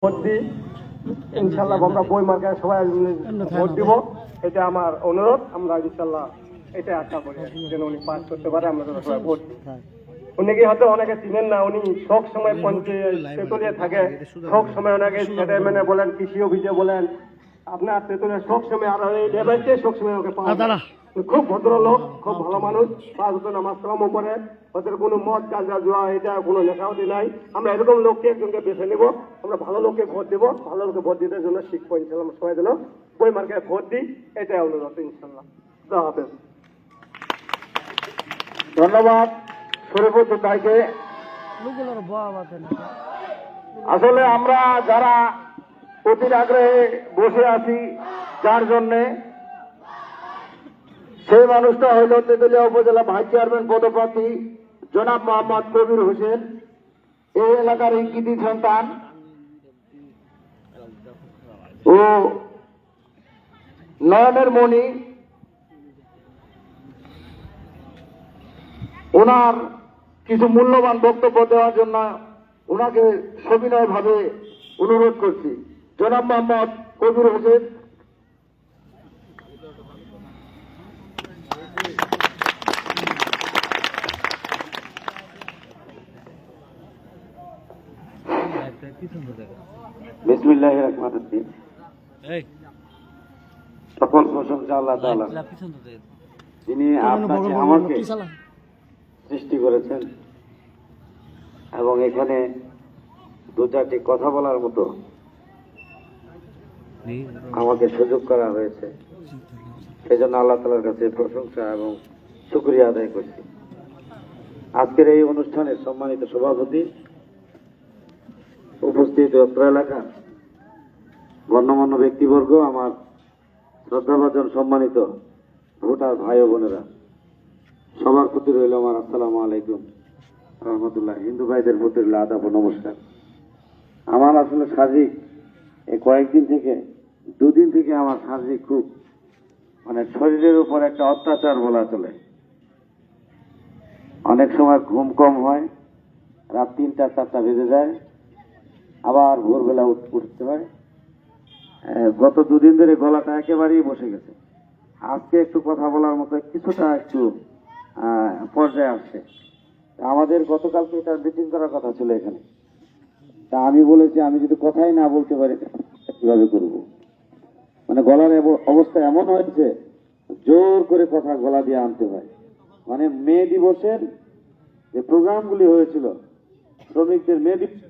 Vote দিই ইনশাল্লাহ আমরা বই মার্কায় সবাই ভোট দিব, এটা আমার অনুরোধ। আমরা ইনশাল্লাহ এটা আশা করি যেন উনি পাস করতে পারে, আমরা সবাই ভোট দিই। উনি কি হয়তো অনেকে চিনেন না, উনি সব সময় তেতুলিয়া থাকে, সব সময় ওনাকে চেয়ারম্যানে বলেন, কৃষি অফিসে বলেন, আপনার তেতুলিয়া সব সময় আর এই লেভেলকে সব সময় ওকে পাওয়া যায়। খুব ভদ্রলোক, খুব ভালো মানুষ, 5 ওয়াক্ত নামাজ কালামও পড়ে, ওদের কোনো মদ গাঁজা জুয়া এটা কোনো নেশাওয়াতি নাই। আমরা এরকম লোককে একজনকে বেছে নেব, আমরা ভালো লোককে ভোট দেবো, ভালো লোককে ভোট দিতে জন্য শিখবো ইনশাল্লাহ। আমরা সবাই যেন বই মার্কায় ভোট দিই, এটাই অনুরোধ ইনশাল্লাহ। খুদা হাফেজ। ধন্যবাদ শরীফুদ্দিন ভাইকে। আসলে আমরা যারা অতির আগ্রহে বসে আছি, যার জন্যে সেই মানুষটা হইল তেতুলিয়া উপজেলা ভাইস চেয়ারম্যান পদপ্রার্থী জনাব মোহাম্মদ কবির হোসেন। এই এলাকার এই কৃতি সন্তান ও নয়নের মণি। ওনার কিছু মূল্যবান বক্তব্য দেওয়ার জন্য ওনাকে সবিনয় ভাবে অনুরোধ করছি। জনাব মোহাম্মদ কবির হোসেন। বিসমিল্লাহির রহমানির রহিম। সকল প্রশংসা আল্লাহ তাআলা, যিনি আপনাকে আমাকে সৃষ্টি করেছেন এবং এখানে 2-4টি কথা বলার মতো আমাকে সুযোগ করা হয়েছে। সেজন্য আল্লাহ তাআলার কাছে প্রশংসা এবং শুকরিয়া আদায় করছি। আজকের এই অনুষ্ঠানের সম্মানিত সভাপতি, উপস্থিত অত্র এলাকার গণ্যমান্য ব্যক্তিবর্গ, আমার শ্রদ্ধাভাজন সম্মানিত ভোটার ভাই ও বোনেরা, সবার প্রতি রইল আমার আসসালামু আলাইকুম রহমতুল্লাহ। হিন্দু ভাইদের প্রতি রইল আদাব ও নমস্কার। আমার আসলে শারীরিক এই কয়েকদিন থেকে 2 দিন থেকে আমার শারীরিক খুব শরীরের উপর একটা অত্যাচার বলা চলে। অনেক সময় ঘুম কম হয়, রাত 3টা-4টা বেজে যায়, আবার ভোরবেলা উঠতে হয়। গত 2 দিন ধরে গলাটা একেবারেই বসে গেছে। আজকে একটু কথা বলার মতো কিছুটা একটু পর্যায়ে আসছে। আমাদের গতকালকে এটা মিটিং করার কথা ছিল এখানে। তা আমি বলেছি, আমি যদি কথাই না বলতে পারি কিভাবে করব। গলার অবস্থা এমন হয়েছে, জোর করে কথা গলা দিয়ে আনতে হয়। মে দিবসের যে প্রোগ্রামগুলি হয়েছিল, শ্রমিকদের মে দিবস,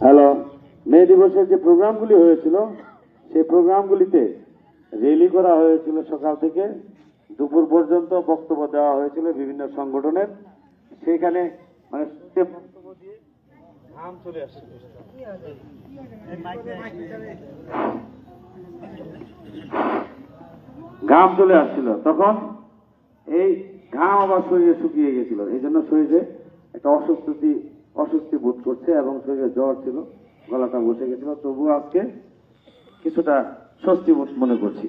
হ্যালো, মে দিবসের যে প্রোগ্রামগুলি হয়েছিল, সেই প্রোগ্রামগুলিতে র্যালি করা হয়েছিল। সকাল থেকে দুপুর পর্যন্ত বক্তব্য দেওয়া হয়েছিল বিভিন্ন সংগঠনের। সেখানে ঘাম চলে আসছিল, ঘাম চলে আসছিল। তখন এই ঘাম আবার শরীরে শুকিয়ে গেছিল, এই জন্য শরীরে একটা অস্বস্তি বোধ করছে এবং শরীরে জ্বর ছিল, গলাটা বসে গেছিল। তবুও আজকে কিছুটা স্বস্তি বোধ মনে করছি।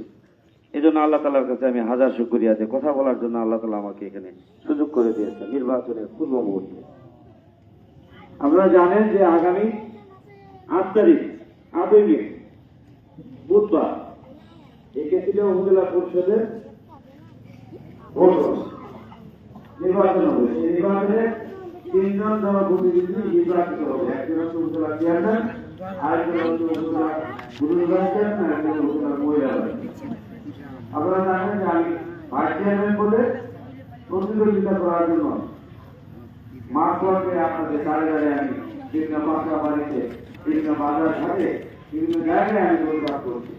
এই জন্য আল্লাহ তাআলার কাছে আমি হাজার শুকরিয়া যে কথা বলার জন্য আল্লাহ তাআলা আমাকে এখানে সুযোগ করে দিয়েছে নির্বাচনের পূর্ব মুহূর্তে। আপনারা জানেন যে আগামী 8 তারিখ 8ই মে বুধবার তেতুলিয়া উপজেলা পরিষদের ভোট নির্বাচন হবে। সেই নির্বাচনে 3 জন জনপ্রতিনিধি নির্বাচিত হবে। একজন হচ্ছে উপজেলা চেয়ারম্যান, আরেকজন হচ্ছে উপজেলা চেয়ারম্যান, একজন উপজেলা মহিলা। আপনারা জানেন যে আমি ভাইস চেয়ারম্যান পদে প্রতিদ্বন্দ্বিতা করার জন্য মাঠে আপনাদের দাঁড়িয়ে দাঁড়িয়ে আমি বিভিন্ন বাসা বাড়িতে, বিভিন্ন বাজার ঘাটে, বিভিন্ন জায়গায় আমি প্রতিবাদ করছি।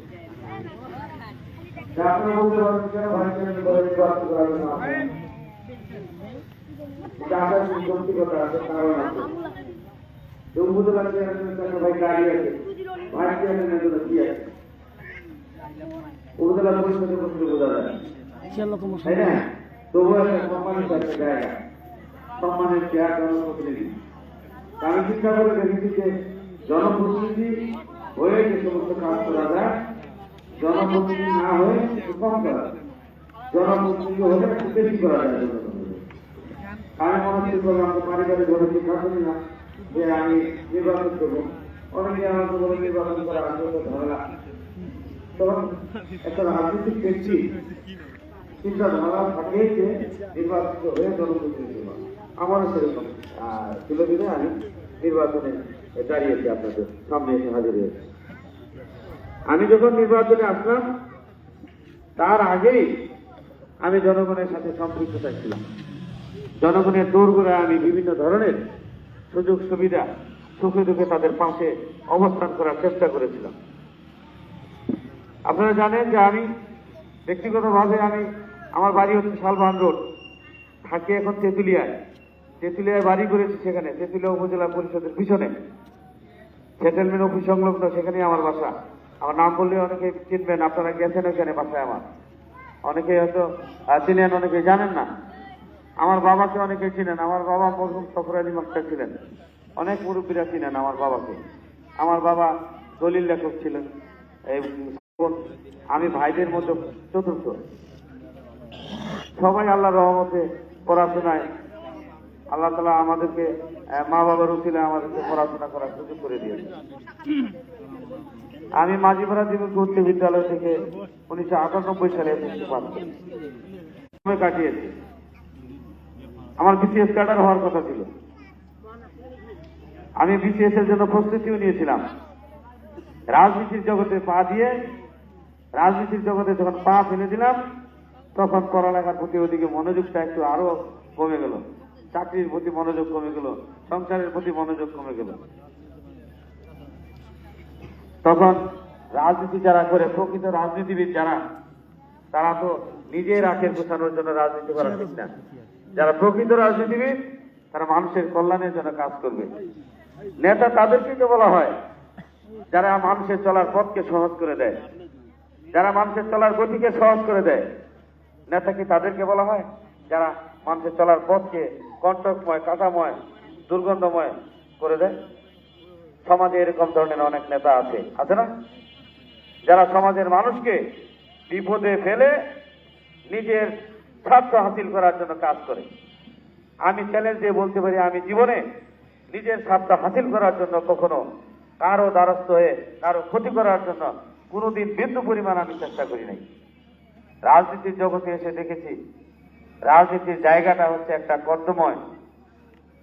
আপনারা বলতে পারেন কেন ভাইস চেয়ারম্যান পদে নির্বাচন করার জন্য যৌক্তিকতা আছে, কারণ আছে। উপজেলা চেয়ারম্যানের ভাই গাড়ি আছে, ভাইস চেয়ারম্যানের জন্য কি আছে? উপজেলা পরিষদে বসে বোঝা যায়, তাই না? তবুও একটা সম্মানিত একটা জায়গা, সম্মানের চেয়ার জনপ্রতিনিধি। আমি চিন্তা করে দেখেছি যে জনপ্রতিনিধি হয়ে যে সমস্ত কাজ করা যায়, জনপ্রতিনিধি না হয়ে কম করা যায়, জনপ্রতিনিধি হলে একটু বেশি করা যায়। আমি মনে করলাম পারিবারিক ভাবে সিদ্ধান্ত নিলাম যে আমি নির্বাচন করবো। অনেকে আমাকে বলে নির্বাচন করা আগ্রহ ধারণা, তখন একটা রাজনৈতিক ব্যক্তি চিন্তাধারা থাকে যে নির্বাচিত হয়ে জনপ্রতিনিধি হওয়া। আমারও সেরকম তুলে দিলে আমি নির্বাচনে দাঁড়িয়েছি, আপনাদের সামনে এসে হাজির হয়েছি। আমি যখন নির্বাচনে আসলাম তার আগেই আমি জনগণের সাথে সম্পৃক্ততা ছিলাম। জনগণের দৌড় করে আমি বিভিন্ন ধরনের সুযোগ সুবিধা সুখে দুঃখে তাদের পাশে অবস্থান করার চেষ্টা করেছিলাম। আপনারা জানেন যে আমি ব্যক্তিগতভাবে আমার বাড়ি হচ্ছে শালবান রোড, থাকি এখন তেঁতুলিয়ায়। তেঁতুলিয়ায় বাড়ি করেছি, সেখানে তেঁতুলিয়া উপজেলা পরিষদের পিছনে সেটেলমেন্ট অফিস সংলগ্ন, সেখানেই আমার বাসা। আমার নাম বললে অনেকে চিনবেন, আপনারা গেছেন ওখানে বাসায় আমার, অনেকে হয়তো চিনেন, অনেকে জানেন না। আমার বাবাকে অনেকে চিনেন, আমার বাবা মরহুম সফর আলী মাস্টার ছিলেন, অনেক মুরব্বীরা চিনেন আমার বাবাকে। আমার বাবা দলিল লেখক ছিলেন, আমি ভাইদের মধ্যে চতুর্থ। সবাই আল্লাহর রহমতে পড়াশোনায় আল্লাহ তাআলা আমাদেরকে মা বাবার উসিলায় আমাদেরকে পড়াশোনা করার সুযোগ করে দিয়েছে। আমি মাঝিপাড়া জীবন উচ্চ বিদ্যালয় থেকে 1998 সালে পাস করি, সময় কাটিয়েছি। আমার বিসিএস ক্যাডার হওয়ার কথা ছিল, আমি বিসিএস এর জন্য প্রস্তুতিও নিয়েছিলাম। রাজনীতির জগতে পা দিয়ে, রাজনীতির জগতে যখন পা ফেলে দিলাম তখন পড়ালেখার প্রতি ওদিকে মনোযোগটা একটু আরো কমে গেল, চাকরির প্রতি মনোযোগ কমে গেল, সংসারের প্রতি মনোযোগ কমে গেল। তখন রাজনীতি যারা করে, প্রকৃত রাজনীতিবিদ যারা, তারা তো নিজের আখের গোছানোর জন্য রাজনীতি করা ঠিক না। যারা প্রকৃত রাজনীতিবিদ তারা মানুষের কল্যাণের জন্য কাজ করবে। নেতা তাদেরকেই তো বলা হয় যারা মানুষের চলার পথকে সহজ করে দেয়, যারা মানুষের চলার গতিকে সহজ করে দেয়। নেতা কি তাদেরকে বলা হয় যারা মানুষের চলার পথকে কণ্টকময়, কাঁটাময়, দুর্গন্ধময় করে দেয়? সমাজে এরকম ধরনের অনেক নেতা আছে না, যারা সমাজের মানুষকে বিপদে ফেলে নিজের স্বার্থ হাসিল করার জন্য কাজ করে। আমি চ্যালেঞ্জ দিয়ে বলতে পারি, আমি জীবনে নিজের স্বার্থ হাসিল করার জন্য কখনো কারো দ্বারস্থ হয়ে কারো ক্ষতি করার জন্য কোনোদিন বিন্দু পরিমাণ আমি চেষ্টা করি নাই। রাজনীতির জগতে এসে দেখেছি রাজনীতির জায়গাটা হচ্ছে একটা কর্দময়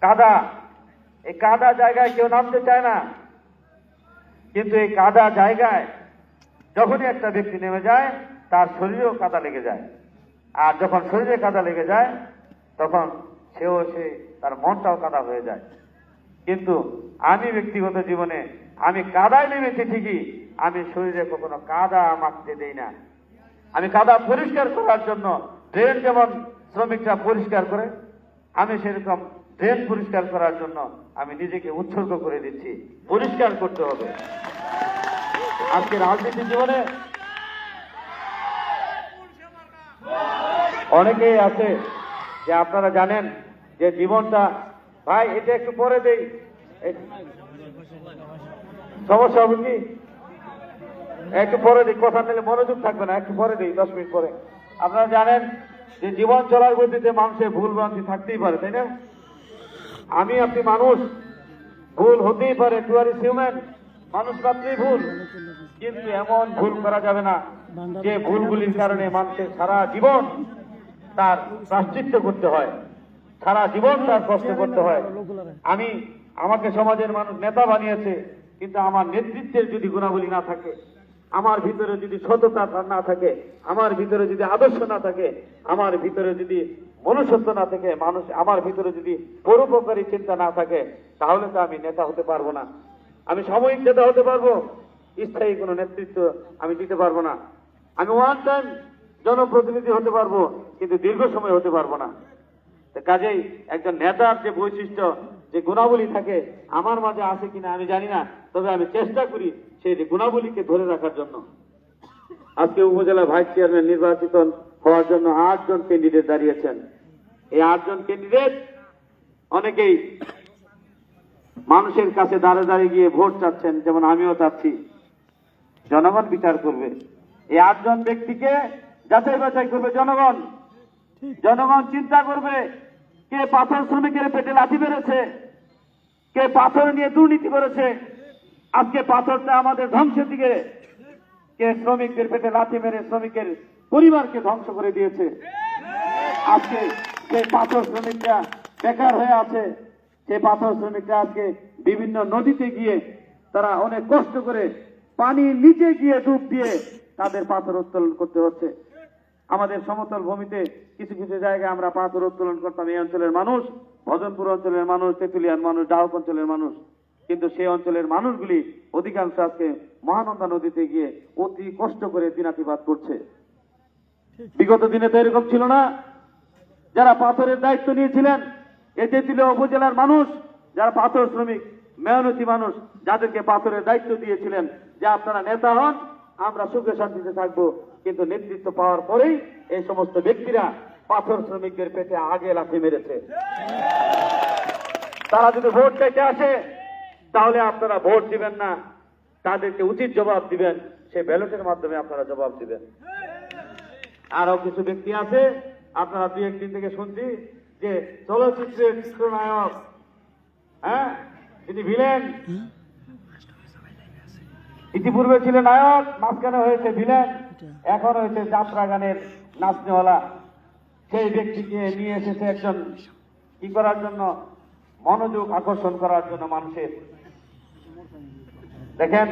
কাদা। এই কাদা জায়গায় কেউ নামতে চায় না, কিন্তু এই কাদা জায়গায় যখনই একটা ব্যক্তি নেমে যায় তার শরীরেও কাদা লেগে যায়, আর যখন শরীরে কাদা লেগে যায় তখন তার মনটাও কাদা হয়ে যায়। কিন্তু আমি ব্যক্তিগত জীবনে আমি কাদায় নেমেছি ঠিকই, আমি শরীরে কখনো কাদা মাখতে দেই না। আমি কাদা পরিষ্কার করার জন্য ড্রেন যেমন শ্রমিকরা পরিষ্কার করে, আমি সেরকম ড্রেন পরিষ্কার করার জন্য আমি নিজেকে উৎসর্গ করে দিচ্ছি। পরিষ্কার করতে হবে। আজকে রাজনীতি জীবনে অনেকেই আছে যে আপনারা জানেন যে জীবনটা, ভাই এটা একটু পরে দেই, সমস্যা হবে কি? একটু পরে দিই, কথা নিলে মনোযোগ থাকবে না, একটু পরে দিই, 10 মিনিট পরে। আপনারা জানেন যে জীবন চলার গতিতে মানুষের ভুল ভ্রান্তি থাকতেই পারে, তাই না? আপনি মানুষ, ভুল হতেই পারে, টু আর ইজ হিউম্যান, মানুষ মাত্রই ভুল। কিন্তু এমন ভুল করা যাবে না যে ভুলগুলির কারণে মানুষের সারা জীবন তার প্রায়শ্চিত্ত করতে হয়, সারা জীবন তার কষ্ট করতে হয়। আমাকে সমাজের মানুষ নেতা বানিয়েছে, কিন্তু আমার নেতৃত্বের যদি গুণাবলী না থাকে, আমার ভিতরে যদি সততা না থাকে, আমার ভিতরে যদি আদর্শ না থাকে, আমার ভিতরে যদি মনুষ্যত্ব না থাকে, আমার ভিতরে যদি পরোপকারী চিন্তা না থাকে, তাহলে তো আমি নেতা হতে পারবো না। আমি সাময়িক নেতা হতে পারবো, স্থায়ী কোনো নেতৃত্ব আমি দিতে পারবো না। আমি ওয়ান টাইম জনপ্রতিনিধি হতে পারবো, কিন্তু দীর্ঘ সময় হতে পারবো না। কাজেই একজন নেতার যে বৈশিষ্ট্য, যে গুণাবলী থাকে, আমার মাঝে আছে কিনা আমি জানি না, তবে আমি চেষ্টা করি সেই গুণাবলীকে ধরে রাখার জন্য। আজকে উপজেলা ভাইস চেয়ারম্যান নির্বাচিত হওয়ার জন্য 8 জন ক্যান্ডিডেট দাঁড়িয়েছেন। এই 8 জন ক্যান্ডিডেট অনেকেই মানুষের কাছে দাঁড়িয়ে গিয়ে ভোট চাচ্ছেন, যেমন আমিও চাচ্ছি। জনগণ বিচার করবে, এই 8 জন ব্যক্তিকে যাচাই বাছাই করবে জনগণ। জনগণ চিন্তা করবে কে পাথর শ্রমিকের পেটে লাথি মেরেছে, কে পাথর নিয়ে দুর্নীতি করেছে, আজকে পাথরটা আমাদের ধ্বংসের দিকে, কে শ্রমিকদের পেটে লাথি মেরে শ্রমিকের পরিবারকে ধ্বংস করে দিয়েছে। আজকে সেই পাথর শ্রমিকরা বেকার হয়ে আছে, সেই পাথর শ্রমিকরা আজকে বিভিন্ন নদীতে গিয়ে তারা অনেক কষ্ট করে পানির নিচে গিয়ে ডুব দিয়ে তাদের পাথর উত্তোলন করতে হচ্ছে। আমাদের সমতল ভূমিতে কিছু কিছু জায়গায় আমরা পাথর উত্তোলন করতাম, এই অঞ্চলের মানুষ, ভজনপুর অঞ্চলের মানুষ, তেঁতুলিয়ার মানুষ, ডাহক অঞ্চলের মানুষ। কিন্তু সেই অঞ্চলের মানুষগুলি অধিকাংশ আজকে মহানন্দা নদীতে গিয়ে অতি কষ্ট করে দিনাতিপাত করছে। বিগত দিনে তো এরকম ছিল না। যারা পাথরের দায়িত্ব নিয়েছিলেন এই তেঁতুলিয়া উপজেলার মানুষ, যারা পাথর শ্রমিক মেহনতি মানুষ, যাদেরকে পাথরের দায়িত্ব দিয়েছিলেন যে আপনারা নেতা হন, আমরা সুখে শান্তিতে থাকবো, কিন্তু নেতৃত্ব পাওয়ার পরেই এই সমস্ত ব্যক্তিরা পাথর শ্রমিকদের পেটে আগে লাথি মেরেছে। তারা যদি ভোট চাইতে আসে তাহলে আপনারা ভোট দিবেন না, তাদেরকে উচিত জবাব দিবেন, সেই ব্যালটের মাধ্যমে আপনারা জবাব দিবেন। আরো কিছু ব্যক্তি আছে, আপনারা দুই একদিন থেকে শুনছি যে চলচ্চিত্রের চিত্রনায়ক, হ্যাঁ, তিনি ভিলেন, ইতিপূর্বে ছিল নায়ক, মাঝখানে হয়েছে ভিলেন, এখন হয়েছে যাত্রা গানের নাচনেওয়ালা। সেই ব্যক্তিকে নিয়ে এসেছে একজন কি করার জন্য, মনোযোগ আকর্ষণ করার জন্য মানুষের। দেখেন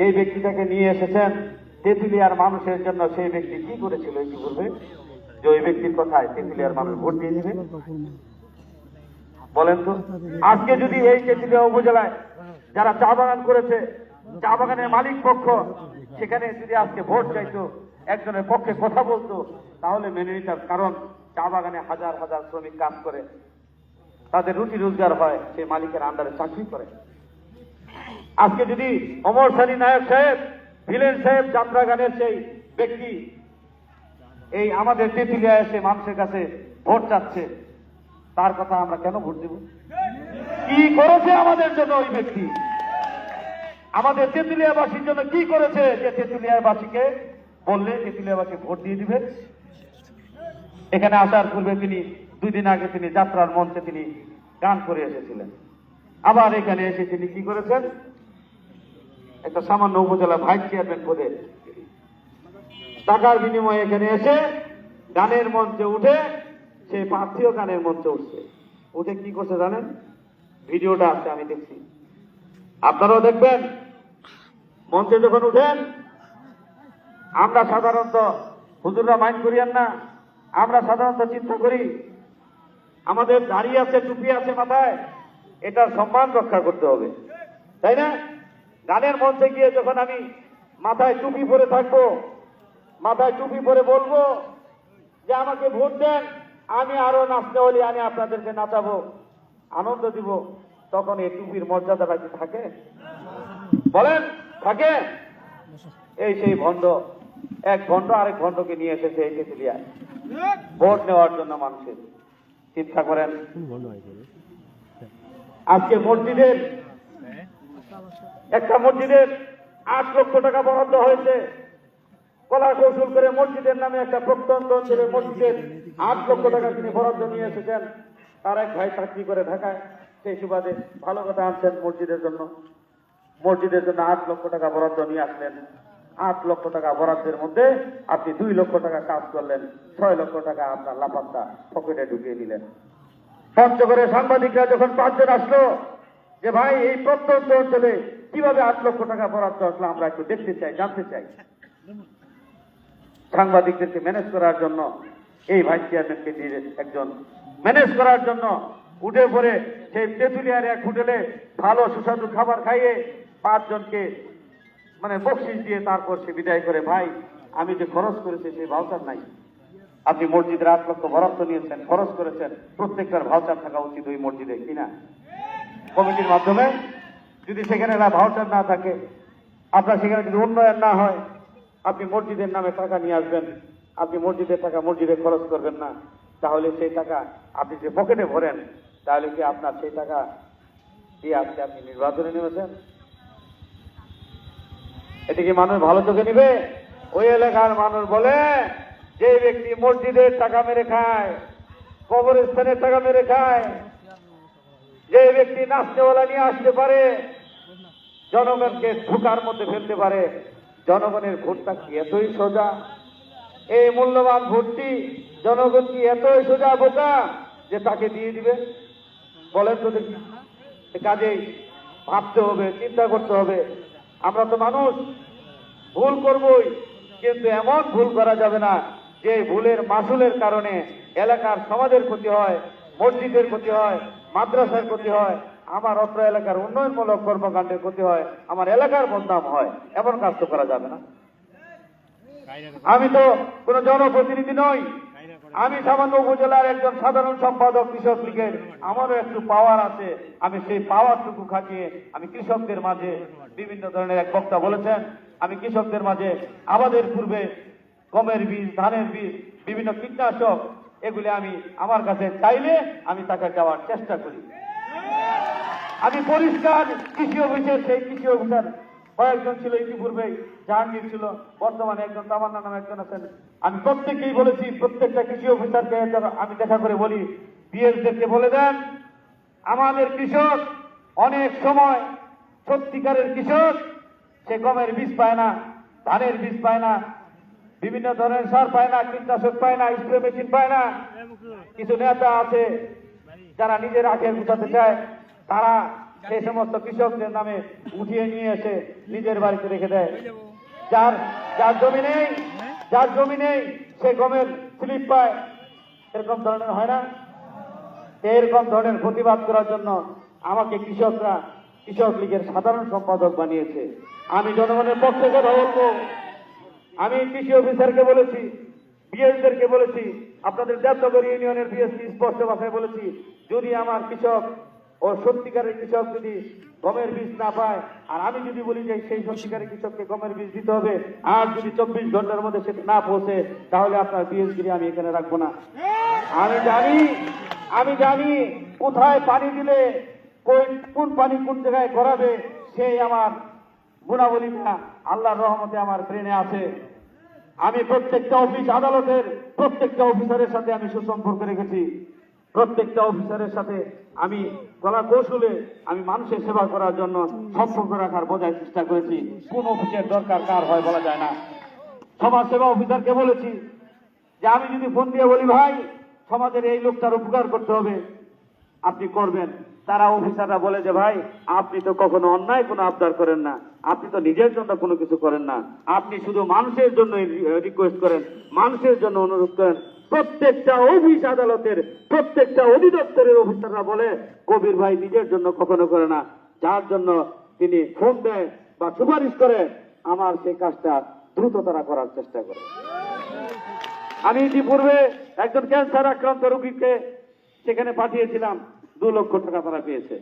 এই ব্যক্তিটাকে নিয়ে এসেছেন তেঁতুলিয়ার মানুষের জন্য। সেই ব্যক্তি কি করেছিল কি বলবে, যে ওই ব্যক্তির কথায় তেঁতুলিয়ার মানুষ ভোট দিয়ে দিবে? বলেন তো, আজকে যদি এই তেঁতুলিয়া উপজেলায় যারা চা বাগান করেছে, চা বাগানের মালিক পক্ষ সেখানে যদি আজকে ভোট চাইতো, একজনের পক্ষে কথা বলতো, তাহলে মেনে নিতাম। কারণ চা বাগানে হাজার হাজার শ্রমিক কাজ করে, তাদের রুটি রোজগার হয়, সেই মালিকের আন্ডারে চাকরি করে। আজকে যদি অমর সানি নায়ক সাহেব, ভিলেন সাহেব, যাত্রা গানের সেই ব্যক্তি এই আমাদের তেঁতুলিয়া এসে মানুষের কাছে ভোট চাচ্ছে, তার কথা আমরা কেন ভোট দেব? কি করেছে আমাদের জন্য ওই ব্যক্তি? আমাদের তেঁতুলিয়াবাসীর জন্য কি করেছে যে তেঁতুলিয়াবাসীকে বললে তেঁতুলিয়াবাসী ভোট দিয়ে দিবে? এখানে আসার পূর্বে তিনি 2 দিন আগে তিনি যাত্রার মঞ্চে তিনি গান করে এসেছিলেন। আবার এখানে এসে তিনি কি করেছেন, একটা সামান্য উপজেলা ভাইস চেয়ারম্যান পদে টাকার বিনিময়ে এখানে এসে গানের মঞ্চে উঠে, সে প্রার্থীও গানের মঞ্চে উঠছে, উঠে কি করছে জানেন? ভিডিওটা আছে, আমি দেখছি, আপনারাও দেখবেন। মঞ্চে যখন উঠেন, আমরা সাধারণত হুজুররা মাইন্ড করিয়েন না, আমরা সাধারণত চিন্তা করি আমাদের দাড়ি আছে, টুপি আছে মাথায়, এটার সম্মান রক্ষা করতে হবে, তাই না? গানের মঞ্চে গিয়ে যখন আমি মাথায় টুপি পরে থাকবো, মাথায় টুপি পরে বলবো যে আমাকে ভোট দেন, আমি আরো নাচতে হলে আমি আপনাদেরকে নাচাবো, আনন্দ দিব, তখন এই টুপির মর্যাদাটা কি থাকে? বলেন, থাকে? এই সেই ভণ্ড, এক ভণ্ড আরেক ভণ্ডকে নিয়ে এসেছে এই তেঁতুলিয়ায় ভোট নেওয়ার জন্য মানুষের। চিন্তা করেন, আজকে মসজিদের একটা মসজিদের 8 লক্ষ টাকা বরাদ্দ হয়েছে। কলা কৌশল করে মসজিদের নামে একটা প্রত্যন্ত অঞ্চলের মসজিদের 8 লক্ষ টাকা তিনি বরাদ্দ নিয়ে এসেছেন। তার এক ভাই চাকরি করে ঢাকায়, সেই সুবাদে ভালো কথা আনছেন মসজিদের জন্য। মসজিদের জন্য 8 লক্ষ টাকা বরাদ্দ নিয়ে আসলেন। 8 লক্ষ টাকা বরাদ্দের মধ্যে আপনি 2 লক্ষ টাকা কাজ করলেন, 6 লক্ষ টাকা আপনার লাপাত্তা পকেটে ঢুকিয়ে দিলেন। পঞ্চগড়ে সাংবাদিকরা যখন 5 জন আসলো যে ভাই এই প্রত্যন্ত অঞ্চলে কিভাবে 8 লক্ষ টাকা বরাদ্দ আসলো, আমরা একটু দেখতে চাই, জানতে চাই। সাংবাদিকদেরকে ম্যানেজ করার জন্য এই ভাইস চেয়ারম্যানকে দিয়ে একজন ম্যানেজ করার জন্য উঠে পড়ে সেই তেঁতুলিয়ার এক হোটেলে ভালো সুস্বাদু খাবার খাইয়ে 5 জনকে মানে বকশিশ দিয়ে তারপর সে বিদায় করে, ভাই আমি যে খরচ করেছি সেই ভাউচার নাই। আপনি মসজিদের 8 লক্ষ বরাদ্দ নিয়েছেন, খরচ করেছেন, প্রত্যেকটার ভাউচার থাকা উচিত ওই মসজিদে, কিনা? কমিটির মাধ্যমে যদি সেখানে ভাউচার না থাকে, আপনার সেখানে যদি উন্নয়ন না হয়, আপনি মসজিদের নামে টাকা নিয়ে আসবেন, আপনি মসজিদের টাকা মসজিদে খরচ করবেন না, তাহলে সেই টাকা আপনি যে পকেটে ভরেন, তাহলে কি আপনার সেই টাকা দিয়ে আজকে আপনি নির্বাচনে নেমেছেন? এটা কি মানুষ ভালো চোখে নিবে? ওই এলাকার মানুষ বলে যে ব্যক্তি মসজিদের টাকা মেরে খায়, কবরস্থানে টাকা মেরে খায়, যে ব্যক্তি নাচনেওয়ালা নিয়ে আসতে পারে, জনগণকে ধোঁকার মধ্যে ফেলতে পারে, জনগণের ভোটটা কি এতই সোজা? এই মূল্যবান ভোটটি জনগণ কি এতই সোজা বোকা যে তাকে দিয়ে দিবে? বলেন তো দেখি। কাজেই ভাবতে হবে, চিন্তা করতে হবে। আমরা তো মানুষ, ভুল করবই, কিন্তু এমন ভুল করা যাবে না যে ভুলের মাসুলের কারণে এলাকার সমাজের ক্ষতি হয়, মসজিদের ক্ষতি হয়, মাদ্রাসার ক্ষতি হয়, আমার অত্র এলাকার উন্নয়নমূলক কর্মকাণ্ডের ক্ষতি হয়, আমার এলাকার বদনাম হয়। এমন কাজ তো করা যাবে না। আমি তো কোনো জনপ্রতিনিধি নই, আমি সামান্য উপজেলার একজন সাধারণ সম্পাদক কৃষক লীগের। আমারও একটু পাওয়ার আছে, আমি সেই পাওয়ারটুকু খাটিয়ে আমি কৃষকদের মাঝে বিভিন্ন ধরনের, এক বক্তা বলেছেন, আমি কৃষকদের মাঝে আবাদের পূর্বে গমের বীজ, ধানের বীজ, বিভিন্ন কীটনাশক, এগুলি আমি আমার কাছে চাইলে আমি তাকে দেওয়ার চেষ্টা করি। আমি পরিষ্কার কৃষি অফিসের, সেই কৃষি অফিসার কয়েকজন ছিল ইতিপূর্বেই, জাহাঙ্গীর ছিল, বর্তমানে একজন তামান্না নামে একজন আছেন। আমি প্রত্যেককেই বলেছি, প্রত্যেকটা কৃষি অফিসারকে আমি দেখা করে বলি, বিএসদেরকে বলে দেন, আমাদের কৃষক অনেক সময় সত্যিকারের কৃষক, সে গমের বীজ পায় না, ধানের বীজ পায় না, বিভিন্ন ধরনের সার পায় না, কীটনাশক পায় না, স্প্রে মেশিন পায় না। কিছু নেতা আছে যারা নিজের আখের গুছাতে চায়, তারা সেই সমস্ত কৃষকদের নামে উঠিয়ে নিয়ে এসে নিজের বাড়িতে রেখে দেয়। যার যার জমি নেই সে গমের স্লিপ পায়। এরকম ধরনের হয় না? এরকম ধরনের প্রতিবাদ করার জন্য আমাকে কৃষকরা কৃষক লীগের সাধারণ সম্পাদক বানিয়েছে। আমি জনগণের পক্ষে কথা বলবো। আমি কৃষি অফিসারকে বলেছি, বিএসদেরকে বলেছি, আপনাদের দেবনগর ইউনিয়নের বিএসকে স্পষ্ট ভাষায় বলেছি, যদি আমার কৃষক ও সত্যিকারের কৃষক যদি গমের বীজ না পায়, আর আমি যদি বলি যে সেই সত্যিকারের কৃষককে গমের বীজ দিতে হবে, আর যদি 24 ঘন্টার মধ্যে সেটা না পৌঁছে, তাহলে আপনার বিএসগিরি আমি এখানে রাখবো না। আমি জানি কোথায় পানি দিলে কোন পানি কোন জায়গায় গড়াবে, সেই আমার গুণাবলীটা আল্লাহর রহমতে আমার ব্রেনে আছে। আমি প্রত্যেকটা অফিস আদালতের প্রত্যেকটা অফিসারের সাথে আমি সুসম্পর্ক রেখেছি। প্রত্যেকটা অফিসারের সাথে আমি কলা কৌশলে আমি মানুষের সেবা করার জন্য সম্পর্ক রাখার বোঝার চেষ্টা করেছি। কোন অফিসের দরকার কার হয় বলা যায় না। সমাজ সেবা অফিসারকে বলেছি যে আমি যদি ফোন দিয়ে বলি, ভাই সমাজের এই লোকটার উপকার করতে হবে, আপনি করবেন। তারা অফিসাররা বলে যে ভাই আপনি তো কখনো অন্যায় কোনো আবদার করেন না, আপনি তো নিজের জন্য কোনো কিছু করেন না, আপনি শুধু মানুষের জন্য রিকোয়েস্ট করেন, মানুষের জন্য অনুরোধ করেন। প্রত্যেকটা অফিস আদালতের প্রত্যেকটা অধিদপ্তরের অফিসাররা বলে কবির ভাই নিজের জন্য কখনো করে না, যার জন্য তিনি ফোন দেয় বা সুপারিশ করে আমার সেই কাজটা দ্রুত তারা করার চেষ্টা করে। আমি ইতিপূর্বে একজন ক্যান্সার আক্রান্ত রোগীকে সেখানে পাঠিয়েছিলাম, 2 লক্ষ টাকা তারা পেয়েছে।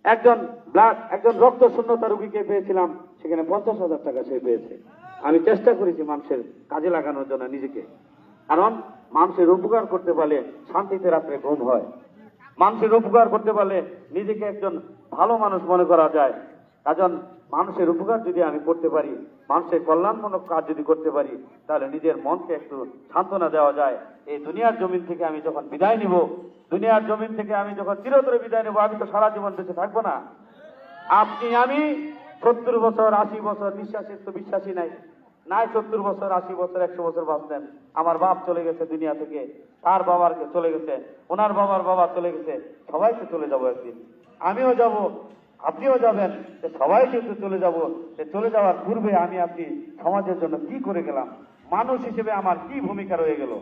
একজন রক্ত শূন্যতা রোগীকে পেয়েছিলাম, সেখানে 50,000 টাকা সে পেয়েছে। আমি চেষ্টা করেছি মানুষের কাজে লাগানোর জন্য নিজেকে, কারণ মানুষের উপকার করতে পারলে শান্তিতে রাত্রে ঘুম হয়। মানুষের উপকার করতে পারলে নিজেকে একজন ভালো মানুষ মনে করা যায়। কারণ মানুষের উপকার যদি আমি করতে পারি, মানুষের কল্যাণমূলক কাজ যদি করতে পারি, তাহলে নিজের মনকে একটু সান্ত্বনা দেওয়া যায়। এই দুনিয়ার জমিন থেকে আমি যখন বিদায় নিব, দুনিয়ার জমিন থেকে আমি যখন চিরতরে বিদায় নেব, আমি তো সারা জীবন বেঁচে থাকবো না। আপনি আমি 70 বছর 80 বছর নিঃশ্বাসের তো বিশ্বাসী নাই, 70 বছর 80 বছর 100 বছর বাঁচতেন। আমার বাপ চলে গেছে দুনিয়া থেকে, তার বাবার চলে গেছে, ওনার বাবার বাবা চলে গেছে, সবাইকে চলে যাবো একদিন। আমিও যাব, আপনিও যাবেন, সবাই কিন্তু চলে যাব। চলে যাওয়ার পূর্বে আমি আপনি সমাজের জন্য কি করে গেলাম, মানুষ হিসেবে আমার কি ভূমিকা রয়ে গেল,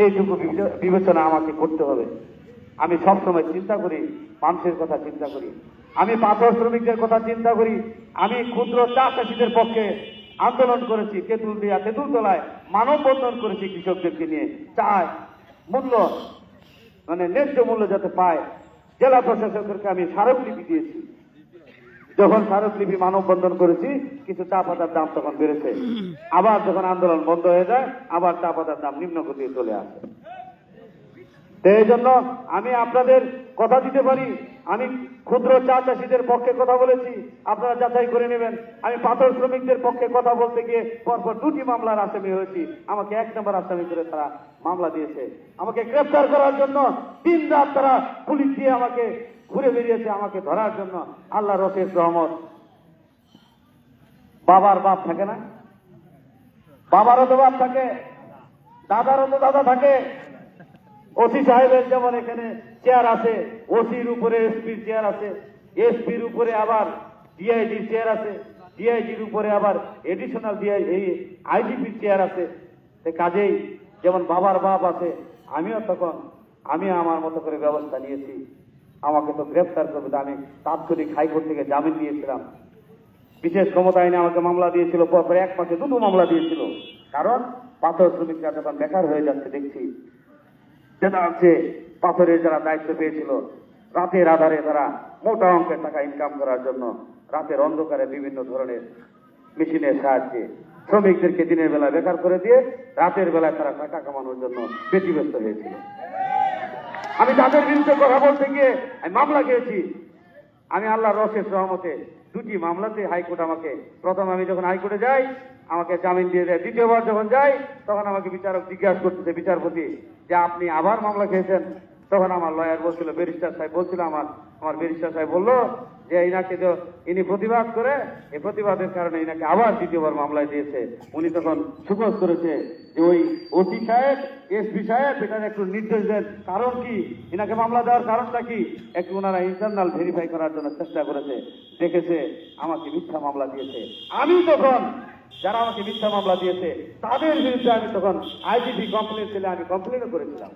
এইটুকু বিবেচনা আমাকে করতে হবে। আমি সবসময় চিন্তা করি, মানুষের কথা চিন্তা করি, আমি পাথর শ্রমিকদের কথা চিন্তা করি। আমি ক্ষুদ্র চা চাষীদের পক্ষে আন্দোলন করেছি, তেঁতুলতলায় মানববন্ধন করেছি কৃষকদেরকে নিয়ে। চায় মূল্য মানে ন্যায্য মূল্য যাতে পায়, জেলা প্রশাসকেরকে আমি স্মারকলিপি দিয়েছি। যখন স্মারকলিপি মানববন্ধন করেছি, কিছু চা পাতার দাম তখন বেড়েছে। আবার যখন আন্দোলন বন্ধ হয়ে যায়, আবার চা পাতার দাম নিম্নগতিতে চলে আসে। তো এই জন্য আমি আপনাদের কথা দিতে পারি, আমি ক্ষুদ্র চা চাষিদের পক্ষে কথা বলেছি, আপনারা যাচাই করে নেবেন। আমি পাথর শ্রমিকদের পক্ষে কথা বলতে গিয়ে পরপর 2টি মামলার আসামি হয়েছি। আমাকে 1 নম্বর আসামি করে তারা মামলা দিয়েছে। আমাকে গ্রেফতার করার জন্য দিন রাত তারা পুলিশ দিয়ে আমাকে ঘুরে বেরিয়েছে আমাকে ধরার জন্য। আল্লাহ রসের রহমত। বাবার বাপ থাকে না, বাবারও তো বাপ থাকে, দাদারও তো দাদা থাকে। ওসি সাহেবের যেমন এখানে চেয়ার আছে, ওসির উপরে এসপির চেয়ার আছে, এসপির উপরে আবার ডিআইজির চেয়ার আছে, ডিআইজির উপরে আবার এডিশনাল আইজিপির চেয়ার আছে। কাজেই যেমন বাবার বাপ আছে, আমি আমার মতো করে ব্যবস্থা নিয়েছি। আমাকে তো গ্রেফতার করবে, আমি তাৎক্ষণিক হাইকোর্ট থেকে জামিন নিয়েছিলাম। বিশেষ ক্ষমতা আইনে আমাকে মামলা দিয়েছিল, পরপর 1 মাসে 2টো মামলা দিয়েছিল। কারণ পাথর শ্রমিকরা যখন বেকার হয়ে যাচ্ছে দেখছি, যেটা হচ্ছে পাথরের যারা দায়িত্ব পেয়েছিল, রাতের আধারে তারা মোটা অঙ্কের টাকা ইনকাম করার জন্য রাতের অন্ধকারে বিভিন্ন ধরনের মেশিনের সাহায্যে শ্রমিকদেরকে দিনের বেলা বেকার করে দিয়ে রাতের বেলায় তারা টাকা কামানোর জন্য ব্যতিব্যস্ত হয়েছিল। আমি তাদের বিরুদ্ধে কথা বলতে গিয়ে আমি মামলা খেয়েছি। আমি আল্লাহর রসের রহমতে 2টি মামলাতে হাইকোর্ট আমাকে, প্রথম আমি যখন হাইকোর্টে যাই আমাকে জামিন দিয়ে দেয়, দ্বিতীয়বার যখন যাই তখন আমাকে বিচারক জিজ্ঞাসা করতেছে, বিচারপতি যে আপনি আবার মামলা খেয়েছেন? তখন আমার লয়ার বলছিল, ব্যারিস্টার সাহেব বলছিল, আমার ব্যারিস্টার সাহেব বললো যে ইনাকে তো ইনি প্রতিবাদ করে, এই প্রতিবাদের কারণে ইনাকে আবার দ্বিতীয়বার মামলায় দিয়েছে। উনি তখন সুখোজ করেছে যে ওই ওসি সাহেব, এসপি সাহেব এটার একটু নির্দেশ দেন, কারণ কি ইনাকে মামলা দেওয়ার কারণটা কি, একটু ওনারা ইন্টারনাল ভেরিফাই করার জন্য চেষ্টা করেছে, দেখেছে আমাকে মিথ্যা মামলা দিয়েছে। আমি তখন যারা আমাকে মিথ্যা মামলা দিয়েছে তাদের বিরুদ্ধে আমি তখন আইজিপি কমপ্লেন ছিল, আমি কমপ্লেনও করেছিলাম।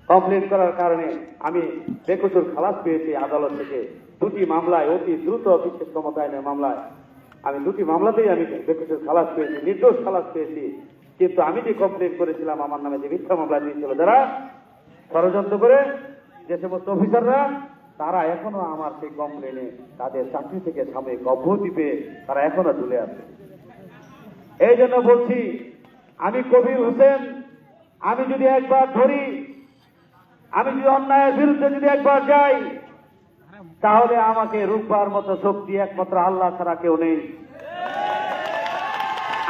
কমপ্লেন করার কারণে আমি বেকসুর খালাস পেয়েছি আদালত থেকে। 2টি মামলায়, অতি দ্রুত বিশেষ ক্ষমতা আইনের মামলায় আমি 2টি মামলাতেই আমি বেকসুর খালাস পেয়েছি, নির্দোষ খালাস পেয়েছি। কিন্তু আমি যে কমপ্লেন করেছিলাম আমার নামে যে মিথ্যা মামলা দিয়েছিল যারা ষড়যন্ত্র করে, যে সমস্ত অফিসাররা, তারা এখনো আমার সেই কমপ্লেনে তাদের চাকরি থেকে সাময়িক অব্যাহতি পেয়ে তারা এখনো ঝুলে আছে। এই জন্য বলছি, আমি কবির হোসেন, আমি যদি একবার ধরি, আমি যদি অন্যায়ের বিরুদ্ধে যদি একবার যাই, তাহলে আমাকে রূপবার মতো শক্তি একমাত্র আল্লাহ ছাড়া কেউ নেই।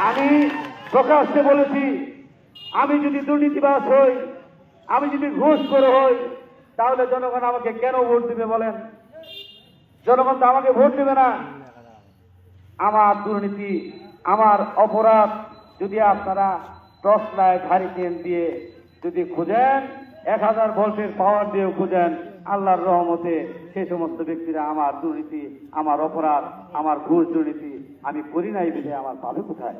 আমি প্রকাশ্যে বলেছি, আমি যদি দুর্নীতিবাজ হই, আমি যদি ঘুষখোর হই, তাহলে জনগণ আমাকে কেন ভোট দিবে বলেন? জনগণ তো আমাকে ভোট দেবে না। আমার দুর্নীতি, আমার অপরাধ যদি আপনারা টর্চ লাইট, হারিকেন দিয়ে যদি খুঁজেন, 1000 ভোল্টের পাওয়ার দিয়েও খুঁজেন, আল্লাহর রহমতে সেই সমস্ত ব্যক্তিরা আমার দুর্নীতি, আমার অপরাধ, আমার ঘুষ দুর্নীতি আমি করি নাই বিধে আমার পাবে কোথায়?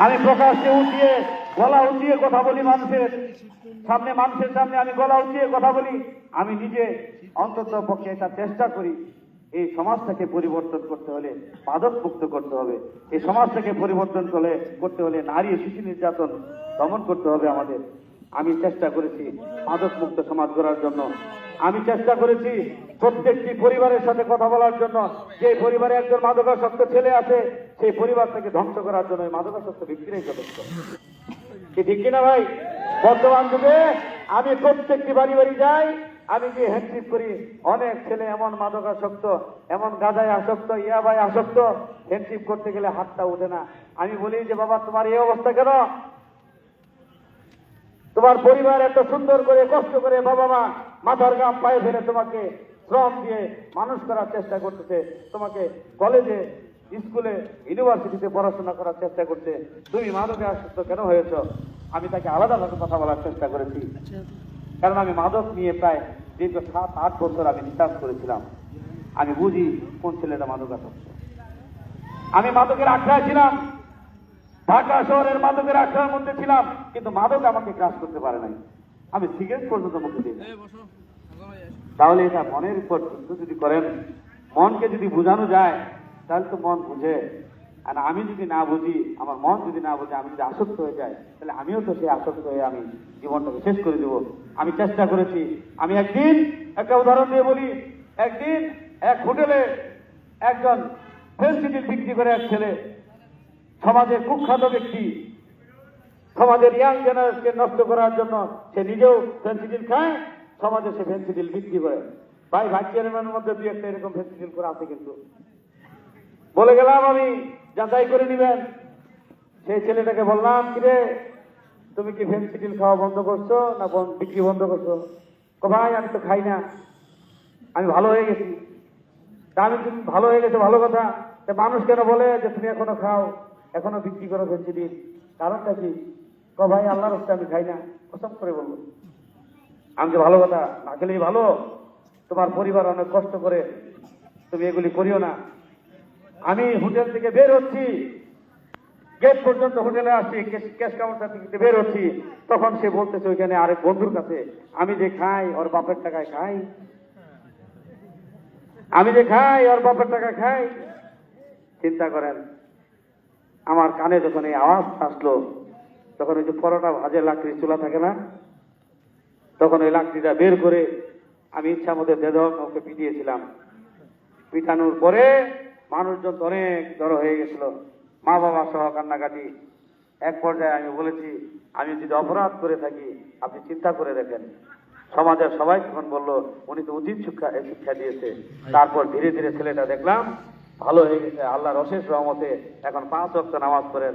আমি প্রকাশ্যে উঠিয়ে, গলা উঠিয়ে কথা বলি মানুষের সামনে আমি গলা উঠিয়ে কথা বলি। আমি নিজে অন্তত পক্ষে এটা চেষ্টা করি, এই সমাজটাকে পরিবর্তন করতে হলে মাদক মুক্ত করতে হবে, এই সমাজটাকে পরিবর্তন করতে হলে নারী শিশু নির্যাতন দমন করতে হবে আমাদের। আমি চেষ্টা করেছি মাদক মুক্ত সমাজ গড়ার জন্য। আমি চেষ্টা করেছি প্রত্যেকটি পরিবারের সাথে কথা বলার জন্য। যে পরিবারে একজন মাদকাসক্ত ছেলে আছে, সেই পরিবারটাকে ধ্বংস করার জন্য মাদকাসক্ত ব্যক্তিরাই যথেষ্ট। কি ঠিক কিনা ভাই? বর্তমান যুগে আমি প্রত্যেকটি বাড়ি বাড়ি যাই, আমি যে হ্যান্ডশিপ করি, অনেক ছেলে এমন মাদকাসক্ত, এমন গাঁজায় আসক্ত, ইয়াবায় আসক্ত, হ্যান্ডশিপ করতে গেলে হাতটা ওঠে না। আমি বলি যে বাবা তোমার এই অবস্থা কেন? তোমার পরিবার এত সুন্দর করে কষ্ট করে বাবা মা মাথার ঘাম পায়ে ফেলে তোমাকে শ্রম দিয়ে মানুষ করার চেষ্টা করতেছে, তোমাকে কলেজে, স্কুলে, ইউনিভার্সিটিতে পড়াশোনা করার চেষ্টা করছে, তুমি মাদকে আসক্ত কেন হয়েছ? আমি তাকে আলাদাভাবে কথা বলার চেষ্টা করেছি, কারণ আমি মাদক নিয়ে প্রায় দীর্ঘ 7-8 বছর আমি রিসার্চ করেছিলাম। আমি বুঝি কোন ছেলেটা মাদকাসক্ত। আমি মাদকের আখড়ায় ছিলাম, ঢাকা শহরের মাদকের আখড়ার মধ্যে ছিলাম, কিন্তু মাদক আমাকে গ্রাস করতে পারে নাই। আমি সিগারেট পর্যন্ত মুখে দিই। তাহলে এটা মনের উপর যদি করেন, মনকে যদি বোঝানো যায়, তাহলে তো মন বুঝে। আর আমি যদি না বুঝি, আমার মন যদি না বুঝে, আমি যদি আসক্ত হয়ে যাই, তাহলে আমিও তো সেই আসক্ত হয়ে আমি জীবনটাকে শেষ করে দেব। আমি চেষ্টা করেছি। আমি একদিন, একটা উদাহরণ দিয়ে বলি, একদিন এক হোটেলে একজন ফেন্সিডিল বিক্রি করে এক ছেলে, সমাজের কুখ্যাত ব্যক্তি, সমাজের ইয়াং জেনারেশনকে নষ্ট করার জন্য সে নিজেও ফেন্সিডিল খায়, সমাজে সে ফেন্সিডিল বিক্রি করে। ভাই ভাইস চেয়ারম্যানের মধ্যে দুই একটা এরকম ফেন্সিডিল করে আছে, কিন্তু বলে গেলাম আমি, যাচাই করে নিবেন। সেই ছেলেটাকে বললাম, কিরে তুমি কি ফেন্সিডিল খাওয়া বন্ধ করছো না বিক্রি বন্ধ করছো? ভাই আমি তো খাই না, আমি ভালো হয়ে গেছি। তা আমি, তুমি ভালো হয়ে গেছো ভালো কথা, তা মানুষ কেন বলে যে তুমি এখনো খাও, এখনো বিক্রি করো ফেন্সিডিল, কারণটা কি? ভাই আল্লাহর রাস্তায় আমি খাই না, কসম করে বলবো। আমি যে ভালো কথা, না খেলেই ভালো, তোমার পরিবার অনেক কষ্ট করে, তুমি এগুলি করিও না। আমি হোটেল থেকে বের হচ্ছি, গেট পর্যন্ত হোটেলে আসছি, ক্যাশ কাউন্টার থেকে বের হচ্ছি, তখন সে বলতেছে ওইখানে আরেক বন্ধুর কাছে, আমি যে খাই ওর বাপের টাকায় খাই, আমি যে খাই ওর বাপের টাকায় খাই। চিন্তা করেন, আমার কানে যখন এই আওয়াজ আসলো, তখন ওই যে পরোটা ভাজের লাকড়ি চুলা থাকে না, তখন ওই লাকড়িটা বের করে আমি ইচ্ছা মতো বেদক ওকে পিটিয়েছিলাম। পিটানোর পরে মানুষজন তো অনেক জড়ো হয়ে গেছিল, মা বাবা সহ কান্নাকাটি। এক পর্যায়ে আমি বলেছি, আমি যদি অপরাধ করে থাকি আপনি চিন্তা করে দেখেন। সমাজের সবাই তখন বলল, উনি তো উচিত শিক্ষা দিয়েছে। তারপর ধীরে ধীরে ছেলেটা দেখলাম ভালো হয়ে গেছে, আল্লাহর অশেষ রহমতে এখন 5 ওয়াক্ত নামাজ পড়েন,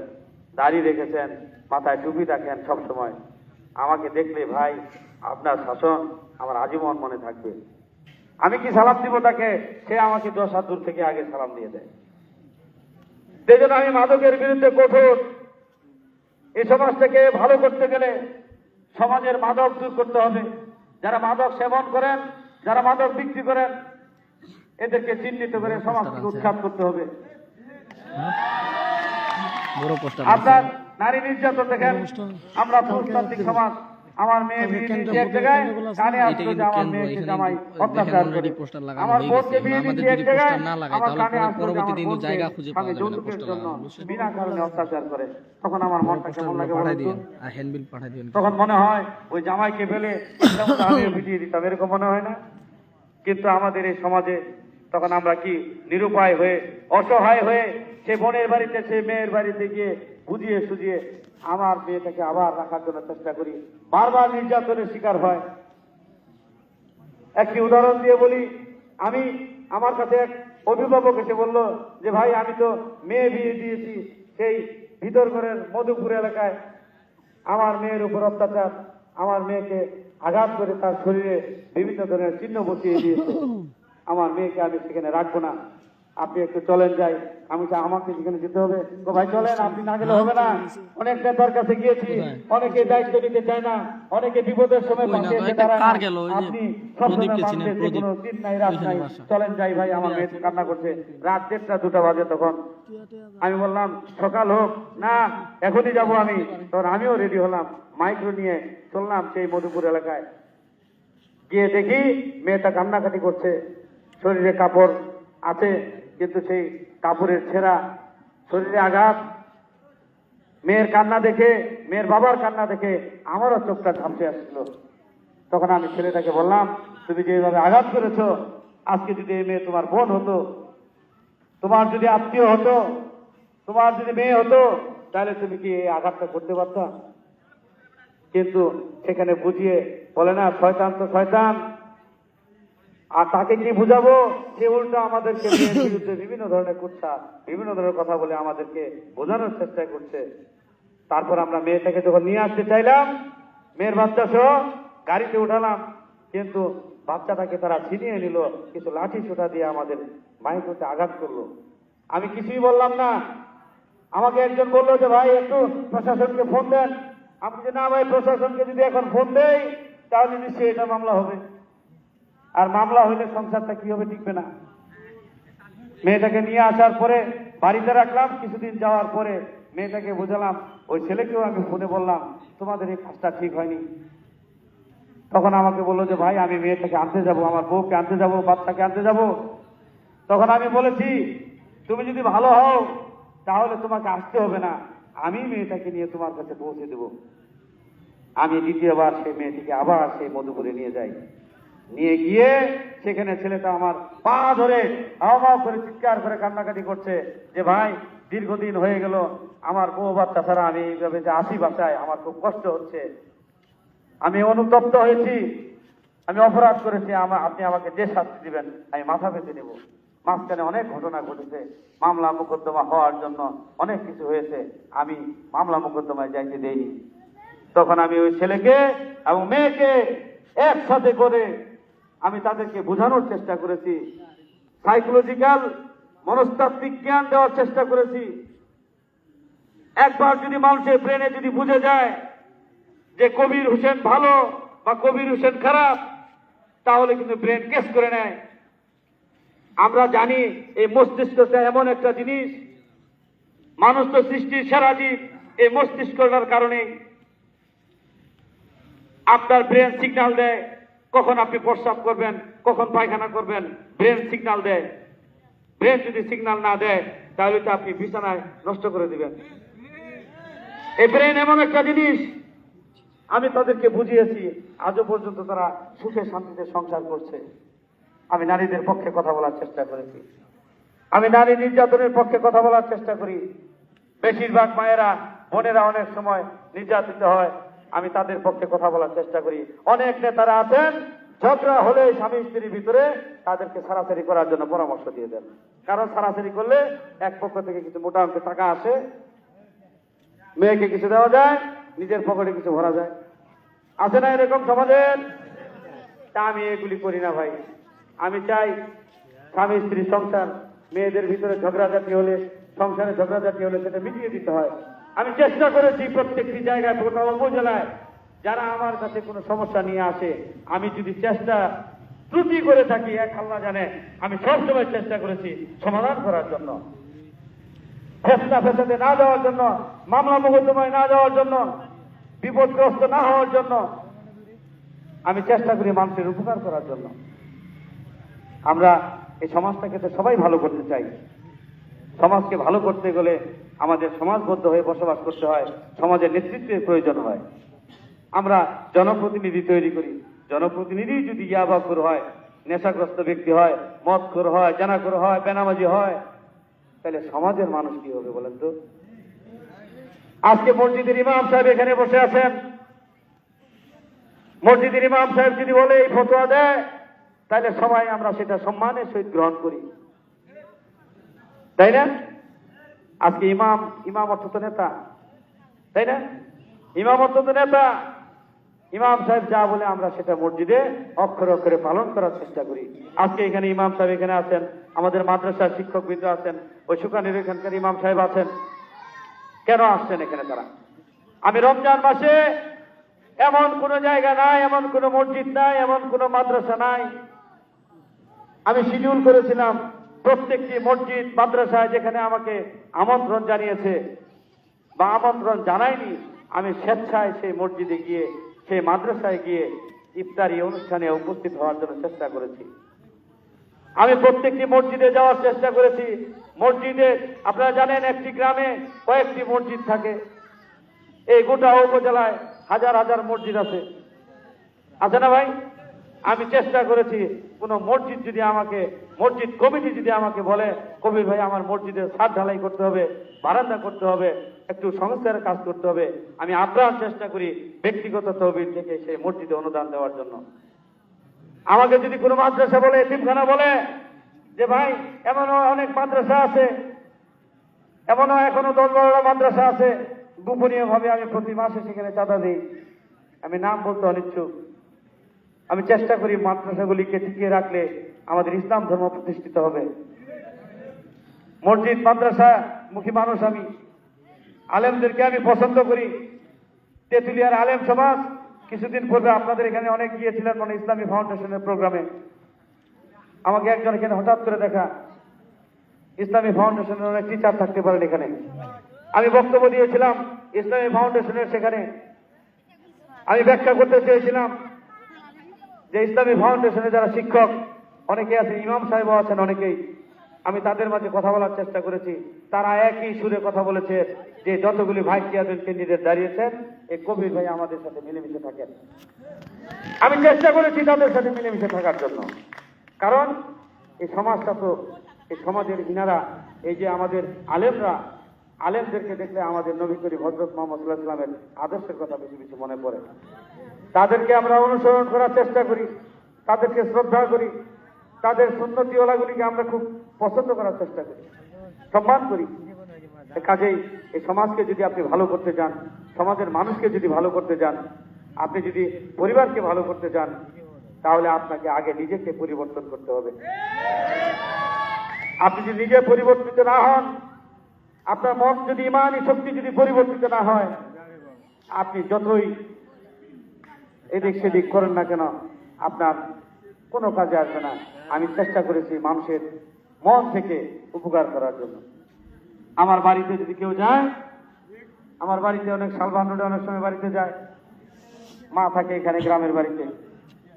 দাড়ি রেখেছেন, মাথায় টুপি রাখেন সব সময়। আমাকে দেখলে ভাই আপনার শাসন আমার আজীবন মনে থাকবে। আমি কি সালাম দিব তাকে, সে আমাকে 10 হাত দূর থেকে আগে সালাম দিয়ে দেয়। সেই জন্য আমি মাদকের বিরুদ্ধে কঠোর। এই সমাজটাকে ভালো করতে গেলে সমাজের মাদক দূর করতে হবে। যারা মাদক সেবন করেন, যারা মাদক বিক্রি করেন, এদেরকে চিহ্নিত করে সমাজ থেকে উৎখাত করতে হবে। আপনার নারী নির্যাতন দেখেন, আমরা পুরুষতান্ত্রিক সমাজ। আমার মেয়ে বিয়ে দিয়েছে এক জায়গায়, কানে আসলো যে আমার মেয়েকে জামাই অত্যাচার করে। আমার বোনকে বিয়ে দিয়েছে এক জায়গায়, আমার কানে আসলো যে আমার বোনকে স্বামী যৌতুকের জন্য বিনা কারণে অত্যাচার করে। তখন আমার মনটা কেমন লাগে বলুন? তখন মনে হয় ওই জামাইকে ফেলে আমিও পিটিয়ে দিতাম, এরকম মনে হয় না? কিন্তু আমাদের এই সমাজে তখন আমরা কি নিরুপায় হয়ে, অসহায় হয়ে, সে বোনের বাড়িতে সে মেয়ের বাড়িতে গিয়ে বুঝিয়ে সুঝিয়ে আমার মেয়েটাকে আবার রাখার জন্য চেষ্টা করি, বারবার নির্যাতনের শিকার হয়। একটি উদাহরণ দিয়ে বলি, আমার কাছে এক অভিভাবক এসে বলল যে ভাই আমি তো মেয়ে বিয়ে দিয়েছি সেই ভিতর ঘরের মধুপুর এলাকায়, আমার মেয়ের উপর অত্যাচার, আমার মেয়েকে আঘাত করে তার শরীরে বিভিন্ন ধরনের চিহ্ন বসিয়ে দিয়েছে, আমার মেয়েকে আমি সেখানে রাখবো না, আপনি একটু চলেন যাই। আমাকে সেখানে যেতে হবে? ভাই চলেন, আপনি না গেলে হবে না। অনেক নেতার কাছে গিয়েছি, অনেকে দায়িত্ব নিতে চায় না, অনেকে বিপদের সময় পাশে এসে দাঁড়ায় না। আপনি সবসময় মানুষের যে কোনো দিন নাই রাত নাই, চলেন যাই ভাই, আমার মেয়ে কান্না করছে। রাত 1টা 2টা বাজে তখন। আমি বললাম সকাল হোক না, এখনই যাব আমি। তখন আমিও রেডি হলাম, মাইক্রো নিয়ে চললাম সেই মধুপুর এলাকায়। গিয়ে দেখি মেয়েটা কান্নাকাটি করছে, শরীরে কাপড় আছে কিন্তু সেই কাপড়ের ছেঁড়া, শরীরে আঘাত। মেয়ের কান্না দেখে, মেয়ের বাবার কান্না দেখে আমারও চোখটা ঝাপসে আসছিল। তখন আমি ছেলেটাকে বললাম, তুমি যে এইভাবে আঘাত করেছো, আজকে যদি এই মেয়ে তোমার বোন হতো, তোমার যদি আত্মীয় হতো, তোমার যদি মেয়ে হতো, তাহলে তুমি কি এই আঘাতটা করতে পারতা? কিন্তু সেখানে বুঝিয়ে বলে না, শয়তান তো শয়তান, আর তাকে কি বুঝাবো? সে উল্টো আমাদেরকে মেয়ের বিরুদ্ধে বিভিন্ন ধরনের কুৎসা, বিভিন্ন ধরনের কথা বলে আমাদেরকে বোঝানোর চেষ্টা করছে। তারপর আমরা মেয়েটাকে যখন নিয়ে আসতে চাইলাম, মেয়ের বাচ্চা সহ গাড়িতে উঠালাম, কিন্তু বাচ্চাটাকে তারা ছিনিয়ে নিল, কিছু লাঠি সোটা দিয়ে আমাদের মায়ের প্রতি আঘাত করলো। আমি কিছুই বললাম না। আমাকে একজন বললো যে ভাই একটু প্রশাসনকে ফোন দেন। আমি যে না ভাই, প্রশাসনকে যদি এখন ফোন দেই তাহলে নিশ্চয়ই এটা মামলা হবে, আর মামলা হইলে সংসারটা কি হবে, টিকবে না। মেয়েটাকে নিয়ে আসার পরে বাড়িতে রাখলাম, কিছুদিন যাওয়ার পরে মেয়েটাকে বোঝালাম, ওই ছেলেকেও আমি ফোনে বললাম তোমাদের এই কাজটা ঠিক হয়নি। তখন আমাকে বললো যে ভাই আমি মেয়েটাকে আনতে যাব, আমার বউকে আনতে যাব, বাচ্চাকে আনতে যাব। তখন আমি বলেছি, তুমি যদি ভালো হও তাহলে তোমাকে আসতে হবে না, আমি মেয়েটাকে নিয়ে তোমার কাছে পৌঁছে দেব। আমি দ্বিতীয়বার সেই মেয়েটিকে আবার সেই মধুপুরে নিয়ে যাই। নিয়ে গিয়ে সেখানে ছেলেটা আমার পা ধরে হাওয়া করে চিৎকার করে কান্নাকাটি করছে যে ভাই দীর্ঘদিন হয়ে গেল, আমার বউ বাচ্চা ছাড়া আমি এইভাবে যে আসি বাসায় আমার খুব কষ্ট হচ্ছে, আমি অনুতপ্ত হয়েছি, আমি অপরাধ করেছি, আপনি আমাকে যে শাস্তি দিবেন আমি মাথা পেতে নেব। মাঝখানে অনেক ঘটনা ঘটেছে, মামলা মোকদ্দমা হওয়ার জন্য অনেক কিছু হয়েছে, আমি মামলা মোকদ্দমায় যাইতে দেইনি। তখন আমি ওই ছেলেকে এবং মেয়েকে একসাথে করে আমি তাদেরকে বোঝানোর চেষ্টা করেছি, সাইকোলজিক্যাল মনস্তাত্ত্বিক জ্ঞান দেওয়ার চেষ্টা করেছি। একবার যদি মানুষের ব্রেনে যদি বুঝে যায় যে কবির হোসেন ভালো বা কবির হোসেন খারাপ, তাহলে কিন্তু ব্রেন কেস করে নেয়। আমরা জানি এই মস্তিষ্কটা এমন একটা জিনিস, মানুষ তো সৃষ্টির সেরা জীব। এই মস্তিষ্কটার কারণে আপনার ব্রেন সিগন্যাল দেয় কখন আপনি প্রস্রাব করবেন, কখন পায়খানা করবেন, ব্রেন সিগন্যাল দেয়। ব্রেন যদি সিগন্যাল না দেয় তাহলে তো আপনি বিছানায় নষ্ট করে দিবেন। এই ব্রেন এমন একটা জিনিস, আমি তাদেরকে বুঝিয়েছি, আজও পর্যন্ত তারা সুখে শান্তিতে সংসার করছে। আমি নারীদের পক্ষে কথা বলার চেষ্টা করেছি, আমি নারী নির্যাতনের পক্ষে কথা বলার চেষ্টা করি। বেশিরভাগ মায়েরা বোনেরা অনেক সময় নির্যাতিত হয়, আমি তাদের পক্ষে কথা বলার চেষ্টা করি। অনেক নেতারা আছেন ঝগড়া হলে স্বামী স্ত্রীর ভিতরে তাদেরকে ছাড়াছাড়ি করার জন্য পরামর্শ দিয়ে দেন, কারণ ছাড়াছাড়ি করলে এক পক্ষ থেকে কিছু মোটা অঙ্কের টাকা আসে, মেয়েকে কিছু দেওয়া যায়, নিজের পকেটে কিছু ভরা যায়। আছে না এরকম সমাজের? তা আমি এগুলি করি না ভাই। আমি চাই স্বামী স্ত্রী সংসার, মেয়েদের ভিতরে ঝগড়াঝাটি হলে, সংসারে ঝগড়াঝাটি হলে সেটা মিটিয়ে দিতে হয়। আমি চেষ্টা করেছি প্রত্যেকটি জায়গায়, গোটা উপজেলায় যারা আমার কাছে কোনো সমস্যা নিয়ে আসে, আমি যদি চেষ্টা ত্রুটি করে থাকি, এক আল্লাহ জানে, আমি সবসময় চেষ্টা করেছি সমাধান করার জন্য, ফেসাদে না যাওয়ার জন্য, মামলা মোকদ্দমায় না যাওয়ার জন্য, বিপদগ্রস্ত না হওয়ার জন্য। আমি চেষ্টা করি মানুষের উপকার করার জন্য। আমরা এই সমাজটাকে তো সবাই ভালো করতে চাই। সমাজকে ভালো করতে গেলে আমাদের সমাজবদ্ধ হয়ে বসবাস করতে হয়, সমাজের নেতৃত্বের প্রয়োজন হয়। আমরা জনপ্রতিনিধি তৈরি করি, জনপ্রতিনিধি যদি ইয়াবাখোর হয়, নেশাগ্রস্ত ব্যক্তি হয়, মদখোর হয়, জানাখোর হয়, বেনামাজি হয়, তাহলে সমাজের মানুষ কি হবে বলেন তো? আজকে মসজিদের ইমাম সাহেব এখানে বসে আছেন, মসজিদের ইমাম সাহেব যদি বলে এই ফতোয়া দেয়, তাহলে সবাই আমরা সেটা সম্মানের সহিত গ্রহণ করি, তাই না? আজকে ইমাম অর্থ তো নেতা, তাই না? ইমাম অর্থ তো নেতা। ইমাম সাহেব যা বলে আমরা সেটা মসজিদে অক্ষরে অক্ষরে পালন করার চেষ্টা করি। আজকে এখানে ইমাম সাহেব এখানে আছেন, আমাদের মাদ্রাসার শিক্ষকবৃন্দ আছেন, ওই সুকানির এখানকার ইমাম সাহেব আছেন। কেন আসছেন এখানে তারা? আমি রমজান মাসে এমন কোন জায়গা নাই, এমন কোন মসজিদ নাই, এমন কোন মাদ্রাসা নাই, আমি শিডিউল করেছিলাম প্রত্যেকটি মসজিদ মাদ্রাসায় যেখানে আমাকে আমন্ত্রণ জানিয়েছে বা আমন্ত্রণ জানায়নি, আমি স্বেচ্ছায় সেই মসজিদে গিয়ে, সেই মাদ্রাসায় গিয়ে ইফতারি অনুষ্ঠানে উপস্থিত হওয়ার জন্য চেষ্টা করেছি। আমি প্রত্যেকটি মসজিদে যাওয়ার চেষ্টা করেছি। মসজিদে আপনারা জানেন একটি গ্রামে কয়েকটি মসজিদ থাকে, এই গোটা উপজেলায় হাজার হাজার মসজিদ আছে, আছে না ভাই? আমি চেষ্টা করেছি কোন মসজিদ যদি আমাকে, মসজিদ কমিটি যদি আমাকে বলে কবির ভাই আমার মসজিদের ছাদ ঢালাই করতে হবে, বারান্দা করতে হবে, একটু সংস্কারের কাজ করতে হবে, আমি আপ্রাণ চেষ্টা করি ব্যক্তিগত তহবিল থেকে সেই মসজিদে অনুদান দেওয়ার জন্য। আমাকে যদি কোনো মাদ্রাসা বলে, এতিমখানা বলে যে ভাই এমনও অনেক মাদ্রাসা আছে, এমনও এখনো 10-12টা মাদ্রাসা আছে, গোপনীয় ভাবে আমি প্রতি মাসে সেখানে চাঁদা দিই, আমি নাম বলতে অনিচ্ছুক। আমি চেষ্টা করি মাদ্রাসাগুলিকে টিকিয়ে রাখলে আমাদের ইসলাম ধর্ম প্রতিষ্ঠিত হবে। মসজিদ মাদ্রাসা মুখী মানুষ আমি, আলেমদেরকে আমি পছন্দ করি। তেঁতুলিয়ার আলেম সমাজ কিছুদিন পূর্বে আপনাদের এখানে অনেক গিয়েছিলেন মানে ইসলামী ফাউন্ডেশনের প্রোগ্রামে, আমাকে একজন এখানে হঠাৎ করে দেখা, ইসলামী ফাউন্ডেশনের অনেক টিচার থাকতে পারেন এখানে। আমি বক্তব্য দিয়েছিলাম ইসলামী ফাউন্ডেশনের, সেখানে আমি ব্যাখ্যা করতে চেয়েছিলাম যে ইসলামী ফাউন্ডেশনে যারা শিক্ষক অনেকে আছেন, ইমাম সাহেবও আছেন অনেকেই, আমি তাদের মাঝে কথা বলার চেষ্টা করেছি। তারা একই সুরে কথা বলেছে যে যতগুলি ভাইস চেয়ারম্যান ক্যান্ডিডেট দাঁড়িয়েছেন এই কবির ভাই আমাদের সাথে মিলেমিশে থাকেন। আমি চেষ্টা করেছি তাদের সাথে মিলেমিশে থাকার জন্য, কারণ এই সমাজটা তো, এই সমাজের ইনারা, এই যে আমাদের আলেমরা, আলেমদেরকে দেখলে আমাদের নবী করিম হযরত মুহাম্মদ সাল্লাল্লাহু আলাইহি ওয়াসাল্লামের আদর্শের কথা বেশি বেশি মনে পড়ে। তাদেরকে আমরা অনুসরণ করার চেষ্টা করি, তাদেরকে শ্রদ্ধা করি, তাদের সুন্নতি ওয়ালাগুলিকে আমরা খুব পছন্দ করার চেষ্টা করি, সম্মান করি। কাজেই এই সমাজকে যদি আপনি ভালো করতে চান, সমাজের মানুষকে যদি ভালো করতে চান, আপনি যদি পরিবারকে ভালো করতে চান, তাহলে আপনাকে আগে নিজেকে পরিবর্তন করতে হবে। আপনি যদি নিজে পরিবর্তিত না হন, আপনার মন যদি ইমানি শক্তি যদি পরিবর্তিত না হয়, আপনি যতই এদিক সেদিক করেন না কেন, আপনার কোনো কাজে আসবে না। আমি চেষ্টা করেছি মানুষের মন থেকে উপকার করার জন্য। আমার বাড়িতে যদি কেউ যায়, আমার বাড়িতে অনেক সালবান্ডে অনেক সময় বাড়িতে যায়, মা থাকে এখানে গ্রামের বাড়িতে,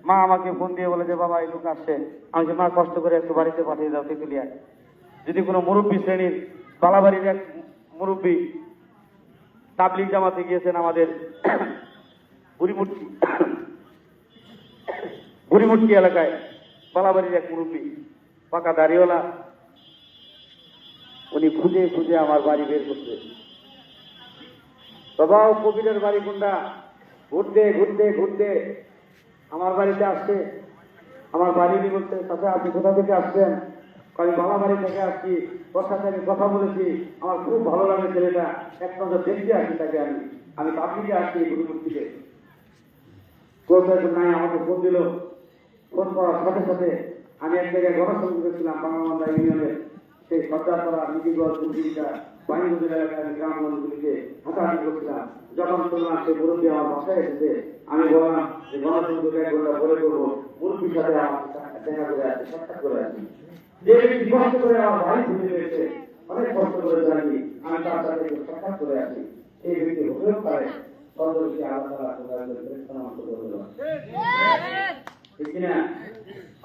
মা আমাকে ফোন দিয়ে বলে যে বাবা এই লোক আসছে, আমি যে মা কষ্ট করে একটু বাড়িতে পাঠিয়ে দাও তেঁতুলিয়ায়। যদি কোনো মুরব্বী শ্রেণীর বালাবাড়ির এক মুরব্বী তাবলিগ জামাতে গিয়েছেন আমাদের বুড়িমুটকি এলাকায়, বালাবাড়ির এক মুরব্বী পাকা দাড়িওয়ালা, উনি খুঁজে খুঁজে আমার বাড়ি বের করছে। বাবাও কবিরের বাড়ি কোনটা, ঘুরতে ঘুরতে ঘুরতে আমার বাড়িতে আসছে। আমার বাড়ি নিয়ে বলছে, চাচা আপনি কোথা থেকে আসছেন? আমি বাবা বাড়ি থেকে আসছি, ওর সাথে আমি কথা বলেছি, আমার খুব ভালো লাগে ছেলেটা, এক নজর দেখতে আসছি তাকে। আমি পাবলিকে আসছি বুড়িমুটকিতে। কোথায় নাই আমাকে ফোন দিল, ফোন করার সাথে সাথে আমি এক জায়গায় গণসংযোগ ছিলাম বাংলামান্দা ইউনিয়নের সেই সর্দারপাড়া মিটিগঞ্জ দুর্গিটা বাণীগঞ্জ এলাকায় আমি গ্রামগঞ্জগুলিকে হাঁটাহাঁটি করছিলাম। যখন শুনলাম সেই মুরব্বী আমার বাসায় এসেছে, আমি বললাম যে গণসংযোগে এক ঘন্টা পরে করবো, মুরব্বীর সাথে আমার দেখা করে আসছে, সাক্ষাৎ করে আসছি। যে ব্যক্তি কষ্ট করে আমার বাড়ি ঘুরে পেয়েছে, অনেক কষ্ট করে জানি, আমি তার সাথে সাক্ষাৎ করে আসি। এই ব্যক্তি হতেও পারে সর্বশী আল্লাহ ঠিক কিনা?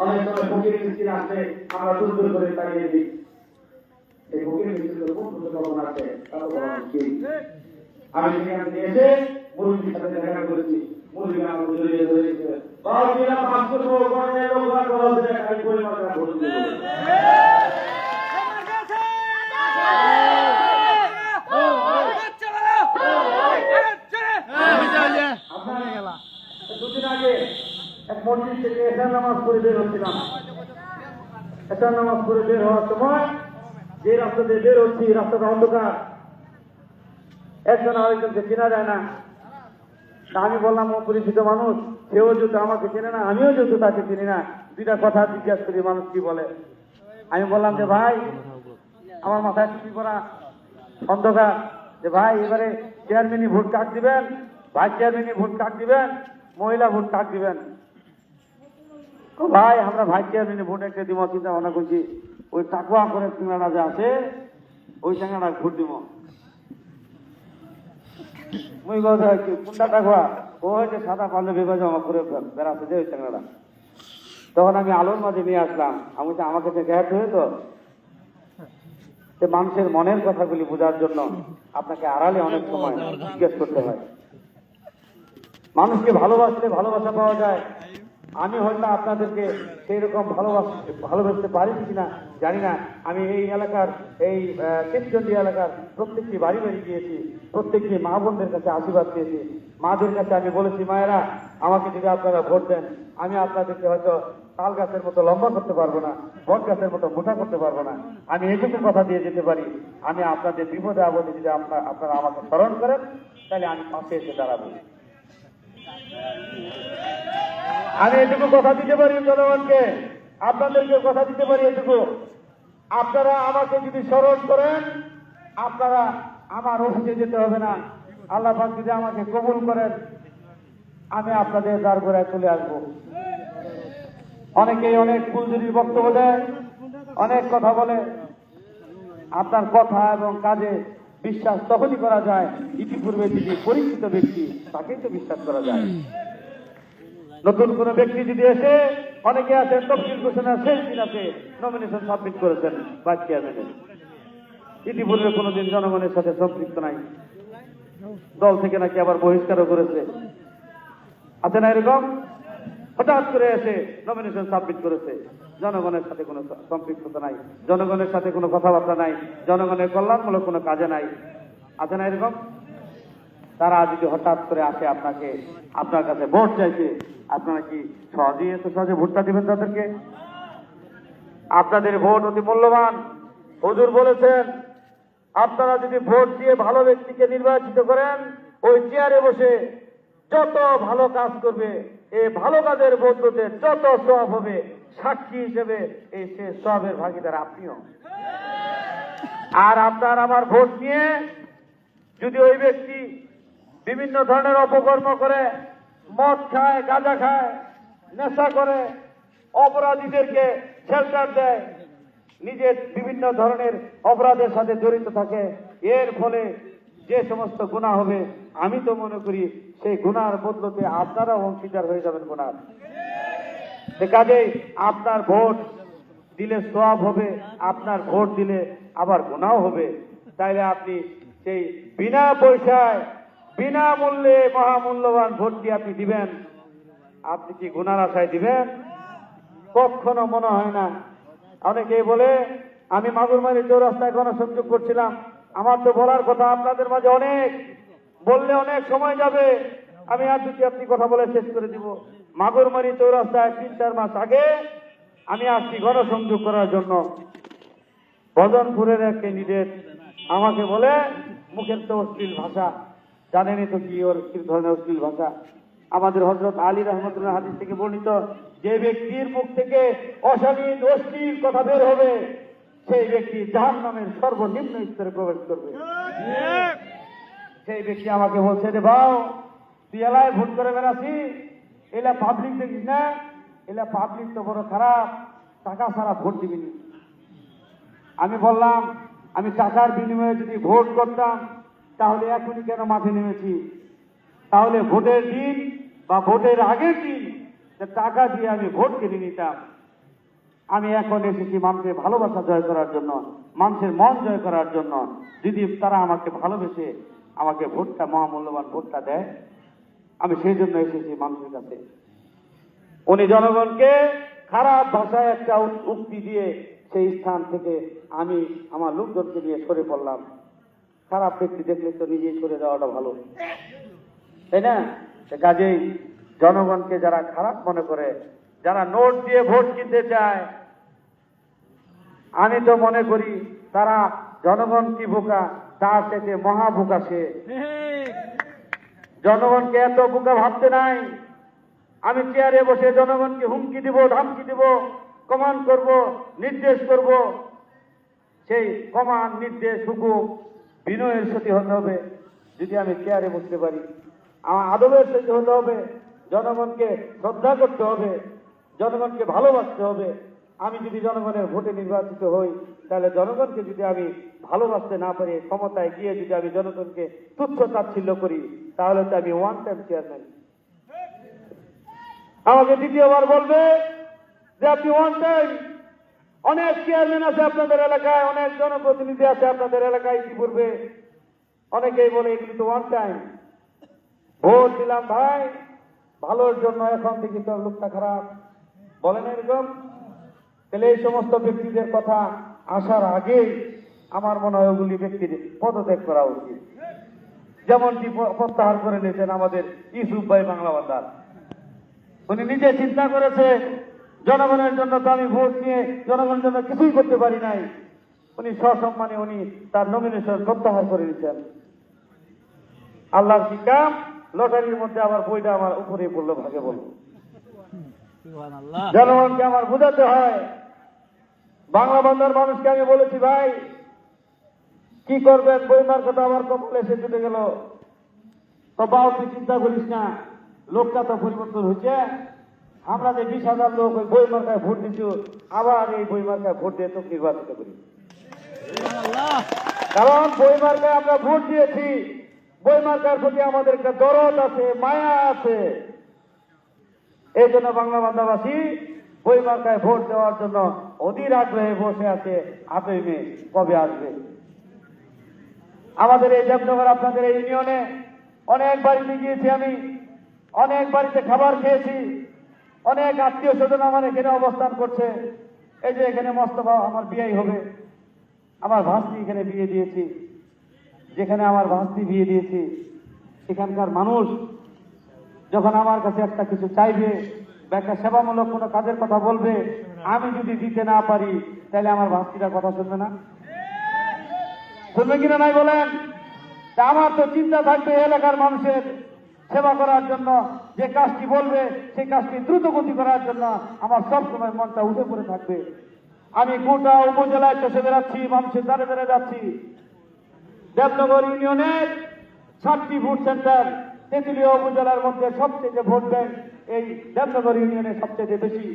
অনেক সময় ফকির মিছিল আসলে আমরা দূর দূর করে তাড়িয়ে দিই। এই ফকির মিছিল খুব দুর্ঘটনা আছে, আমি সেখান থেকে এসে মুরব্বীর সাথে দেখা করেছি। মুরব্বী আমাকে জড়িয়ে ধরেছে, বাবা দিলা পাঁচ করবো গণের লোক আমি পরিমাণটা ভোট দেব। দুদিন আগে এক মসজিদ থেকে এশার নামাজ পড়ে বের হচ্ছিলাম। এশার নামাজ পড়ে বের হওয়ার সময় যে রাস্তা দিয়ে বের হচ্ছি, রাস্তাটা অন্ধকার, একজন আরেকজনকে চেনা যায় না। আমি বললাম ও পরিচিত মানুষ, সেও যেহেতু আমাকে চেনে না, আমিও যেহেতু তাকে চিনি না, দুইটা কথা জিজ্ঞাসা করি মানুষ কি বলে। আমি বললাম যে ভাই, আমার মাথায় টুপি পরা, অন্ধকার, যে ভাই এবারে চেয়ারম্যানই ভোট কাক দিবেন, ভাইস চেয়ারম্যানই ভোট কাক দিবেন, মহিলা ভোট কাক দিবেন? ভাই আমরা ভাইস চেয়ারম্যানই ভোট একটা দিব চিন্তা ভাবনা করছি, ওই টাকুয়া করে চিংড়াটা যে আছে ওই চিংড়াটা ভোট দিব। মুই কোনটা টাকুয়া? ও হয়েছে সাদা পাল্লে বেবা জমা করে বেড়াচ্ছে যে ওই চিংড়াটা। তখন আমি আলোর মাঝে নিয়ে আসলাম, আমি তো আমাকে গ্যাপ হয়ে তো মানুষের মনের কথাগুলি বোঝার জন্য আপনাকে আড়ালে অনেক সময় জিজ্ঞেস করতে হয়। মানুষকে ভালোবাসলে ভালোবাসা পাওয়া যায়। আমি হয়তো আপনাদেরকে সেই রকম ভালোবাসতে পারি কিনা জানি না। আমি এই এলাকার এই শিবচন্ডী এলাকার প্রত্যেকটি বাড়ি বাড়ি গিয়েছি, প্রত্যেকটি মা বোনদের কাছে আশীর্বাদ পেয়েছি। মাদের কাছে আমি বলেছি, মায়েরা আমাকে যদি আপনারা ভোট দেন, আমি আপনাদেরকে হয়তো তাল গাছের মতো লম্বা করতে পারবো না, বট গাছের মতো মোটা করতে পারবো না, আমি এটুকু কথা দিয়ে যেতে পারি, আমি আপনাদের বিপদে আপদে যদি আপনারা আমাকে স্মরণ করেন, তাহলে আমি পাশে এসে দাঁড়াবো। আমি এটুকু কথা দিতে পারি জনগণকে, আপনাদেরকে কথা দিতে পারি এটুকু, আপনারা আমাকে যদি স্মরণ করেন, আপনারা আমার অফিসে যেতে হবে না। আল্লাহ পাক যদি আমাকে কবুল করেন, আমি আপনাদের দ্বারগোড়ায় চলে আসবো। অনেকেই অনেক ফুলঝুরির বক্তব্য দেয়, অনেক কথা বলে। আপনার কথা এবং কাজে বিশ্বাস তখনই করা যায় ইতিপূর্বে যিনি পরিচিত ব্যক্তি, তাকেই তো বিশ্বাস করা যায়। নতুন কোন ব্যক্তি যদি এসে, অনেকে আছেন তফসিল ঘোষণার শেষ দিন আছে নমিনেশন সাবমিট করেছেন ভাইস চেয়ারম্যানের, ইতিপূর্বে কোনোদিন জনগণের সাথে সম্পৃক্ত নাই, দল থেকে নাকি আবার বহিষ্কারও করেছে, আছে না এরকম? হঠাৎ করে এসে নমিনেশন সাবমিট করেছে। জনগণের সাথে কোনো সম্পৃক্ততা নাই, জনগণের সাথে কোনো কথাবার্তা নাই, জনগণের কল্যাণমূলক কোনো কাজে নাই। আছে না এরকম? তারা যদি হঠাৎ করে আসে আপনার কাছে ভোট চাইছে, আপনারা কি সহজেই এত সহজে ভোটটা দিবেন তাদেরকে? আপনাদের ভোট অতি মূল্যবান। হুজুর বলেছেন, আপনারা যদি ভোট দিয়ে ভালো ব্যক্তিকে নির্বাচিত করেন, ওই চেয়ারে বসে যত ভালো কাজ করবে, এই ভালো কাজের বদলতে যত সওয়াব হবে, সাক্ষী হিসেবে এই সে সওয়াবের ভাগীদার আপনিও। আর আপনার আমার ভোট নিয়ে যদি ওই ব্যক্তি বিভিন্ন ধরনের অপকর্ম করে, মদ খায়, গাঁজা খায়, নেশা করে, অপরাধীদেরকে শেল্টার দেয়, নিজের বিভিন্ন ধরনের অপরাধের সাথে জড়িত থাকে, এর ফলে যে সমস্ত গুনাহ হবে, আমি তো মনে করি সেই গুনার বদলতে আপনারাও অংশীদার হয়ে যাবেন গুনার। কাজেই আপনার ভোট দিলে সওয়াব হবে, আপনার ভোট দিলে আবার গুনাহ হবে। তাইলে আপনি সেই বিনা পয়সায় বিনামূল্যে মহামূল্যবান ভোটটি আপনি দিবেন, আপনি কি গুনার আশায় দিবেন? কখনো মনে হয় না। অনেকেই বলে, আমি মাগুরমারি চৌরাস্তায় গণসংযোগ করছিলাম, আমার তো বলার কথা আপনাদের মাঝে অনেক, বললে অনেক সময় যাবে, আমি আর দুটি আপনি কথা বলে শেষ করে দিব। মাগুরমারি চৌরাস্তায় 3-4 মাস আগে আমি আসছি গণসংযোগ করার জন্য। ভজনপুরের এক ক্যান্ডিডেট আমাকে বলে, মুখের তো অশ্লীল ভাষা, জানেনই তো কি ওর কি ধরনের অশ্লীল ভাষা। আমাদের হযরত আলী রাহমাতুল্লাহ হাদিস থেকে বর্ণিত, যে ব্যক্তির মুখ থেকে অশালীন অশ্লীল কথা বের হবে, সেই ব্যক্তি জাহান্নামের সর্বনিম্ন স্তরে প্রবেশ করবে। সেই ব্যক্তি আমাকে বলছে, রে ভাও, তুই এলাকায় ভোট করে বেড়াচ্ছি, এলা পাবলিক দেখিস না, এলা পাবলিক তো বড় খারাপ, টাকা ছাড়া ভোট দিবি না। আমি বললাম, আমি টাকার বিনিময়ে যদি ভোট করতাম তাহলে এখনই কেন মাঠে নেমেছি? তাহলে ভোটের দিন বা ভোটের আগের দিন টাকা দিয়ে আমি ভোট কিনে নিতাম। আমি এখন এসেছি মানুষের ভালোবাসা জয় করার জন্য, মানুষের মন জয় করার জন্য। যদি তারা আমাকে ভালোবেসে আমাকে ভোটটা, মহামূল্যবান ভোটটা দেয়, আমি সেই জন্য এসেছি মানুষের কাছে। উনি জনগণকে খারাপ ভাষায় একটা উক্তি দিয়ে সেই স্থান থেকে আমি আমার লোকজনকে নিয়ে সরে পড়লাম। খারাপ ব্যক্তি দেখলে তো নিজেই সরে যাওয়াটা ভালো, তাই না? কাজেই জনগণকে যারা খারাপ মনে করে, যারা নোট দিয়ে ভোট কিনতে চায়, আমি তো মনে করি তারা জনগণ কি বোকা, তার থেকে মহা বোকা সে। জনগণকে এত বোকা ভাবতে নাই। আমি চেয়ারে বসে জনগণকে হুমকি দিব, ধমকি দিব, কমান্ড করব, নির্দেশ করব। সেই কমান্ড, নির্দেশ, হুকুম বিনয়ের সাথে হতে হবে। যদি আমি চেয়ারে বসতে পারি, আমার আদবের সাথে হতে হবে, জনগণকে শ্রদ্ধা করতে হবে, জনগণকে ভালোবাসতে হবে। আমি যদি জনগণের ভোটে নির্বাচিত হই, তাহলে জনগণকে যদি আমি ভালোবাসতে না পারি, ক্ষমতায় গিয়ে যদি আমি জনগণকে তুচ্ছ তাচ্ছিল্য করি, তাহলে তো আমি ওয়ান টাইম চেয়ারম্যান। আমাকে দ্বিতীয়বার বলবে যে আপনি ওয়ান টাইম। অনেক চেয়ারম্যান আছে আপনাদের এলাকায়, অনেক জনপ্রতিনিধি আছে আপনাদের এলাকায়, ইতিপূর্বে অনেকেই বলে এগুলি তো ওয়ান টাইম। ভোট দিলাম ভাই ভালোর জন্য, এখন থেকে তো লোকটা খারাপ, বলেন এরকম? তাহলে এই সমস্ত ব্যক্তিদের কথা আসার আগেই আমার মনে হয় ওগুলি ব্যক্তির পদত্যাগ করা উচিত। যেমনটি প্রত্যাহার করে নিয়েছেন আমাদের ইউসুফ ভাই বাংলা বান্দার। উনি নিজে চিন্তা করেছে, জনগণের জন্য তো আমি ভোট নিয়ে জনগণের জন্য কিছুই করতে পারি নাই। উনি সসম্মানে উনি তার নমিনেশন প্রত্যাহার করে নিয়েছেন। আল্লাহর কি কাম, লটারির মধ্যে আবার বইটা আমার উপরে পড়লো, ভাগে বলবো। জনগণকে আমার বোঝাতে হয়। বাংলা বান্ধার মানুষকে আমি বলেছি, ভাই কি করবেন, বইমার কথা আমার কপালে এসে জুটে গেল। তো বাউ, তুই চিন্তা করিস না, লোকটা তো পরিবর্তন হয়েছে। আমরা যে 20,000 লোক ওই বইমার্কায় ভোট দিচ্ছি, আবার এই বইমার্কায় ভোট দিয়ে তোকে নির্বাচিত করি। কারণ বইমার্কায় আমরা ভোট দিয়েছি, বইমার্কার প্রতি আমাদের একটা দরদ আছে, মায়া আছে। এই জন্য বাংলা বান্ধাবাসী বইমার্কায় ভোট দেওয়ার জন্য অধীর আগ্রহে বসে আছে। 8ই মে কবে আসবে? আমাদের এই দেবনগর, আপনাদের এই ইউনিয়নে অনেক বাড়িতে গিয়েছি আমি, অনেক বাড়িতে খাবার খেয়েছি, অনেক আত্মীয় স্বজন আমার এখানে অবস্থান করছে। এই যে এখানে মোস্তফা আমার বিয়ে হবে, আমার ভাস্তি এখানে বিয়ে দিয়েছি। যেখানে আমার ভাস্তি বিয়ে দিয়েছি সেখানকার মানুষ যখন আমার কাছে একটা কিছু চাইবে বা একটা সেবামূলক কোনো কাজের কথা বলবে, আমি যদি দিতে না পারি তাহলে আমার ভাস্তিরা কথা শুনবে না? শুনবে কিনা নাই বলেন? তা আমার তো চিন্তা থাকবে এলাকার মানুষের সেবা করার জন্য, যে কাজটি বলবে সেই কাজটি দ্রুত গতি করার জন্য আমার সবসময় মনটা উঠে পড়ে থাকবে। আমি গোটা উপজেলায় চষে বেড়াচ্ছি, মানুষের দ্বারে দ্বারে যাচ্ছি। দেবনগর ইউনিয়নের 7টি ভোট সেন্টার, তেঁতুলিয়া উপজেলার মধ্যে সবচেয়ে ভোট ব্যাংক এই দেবনগর ইউনিয়নে সবচেয়ে বেশি।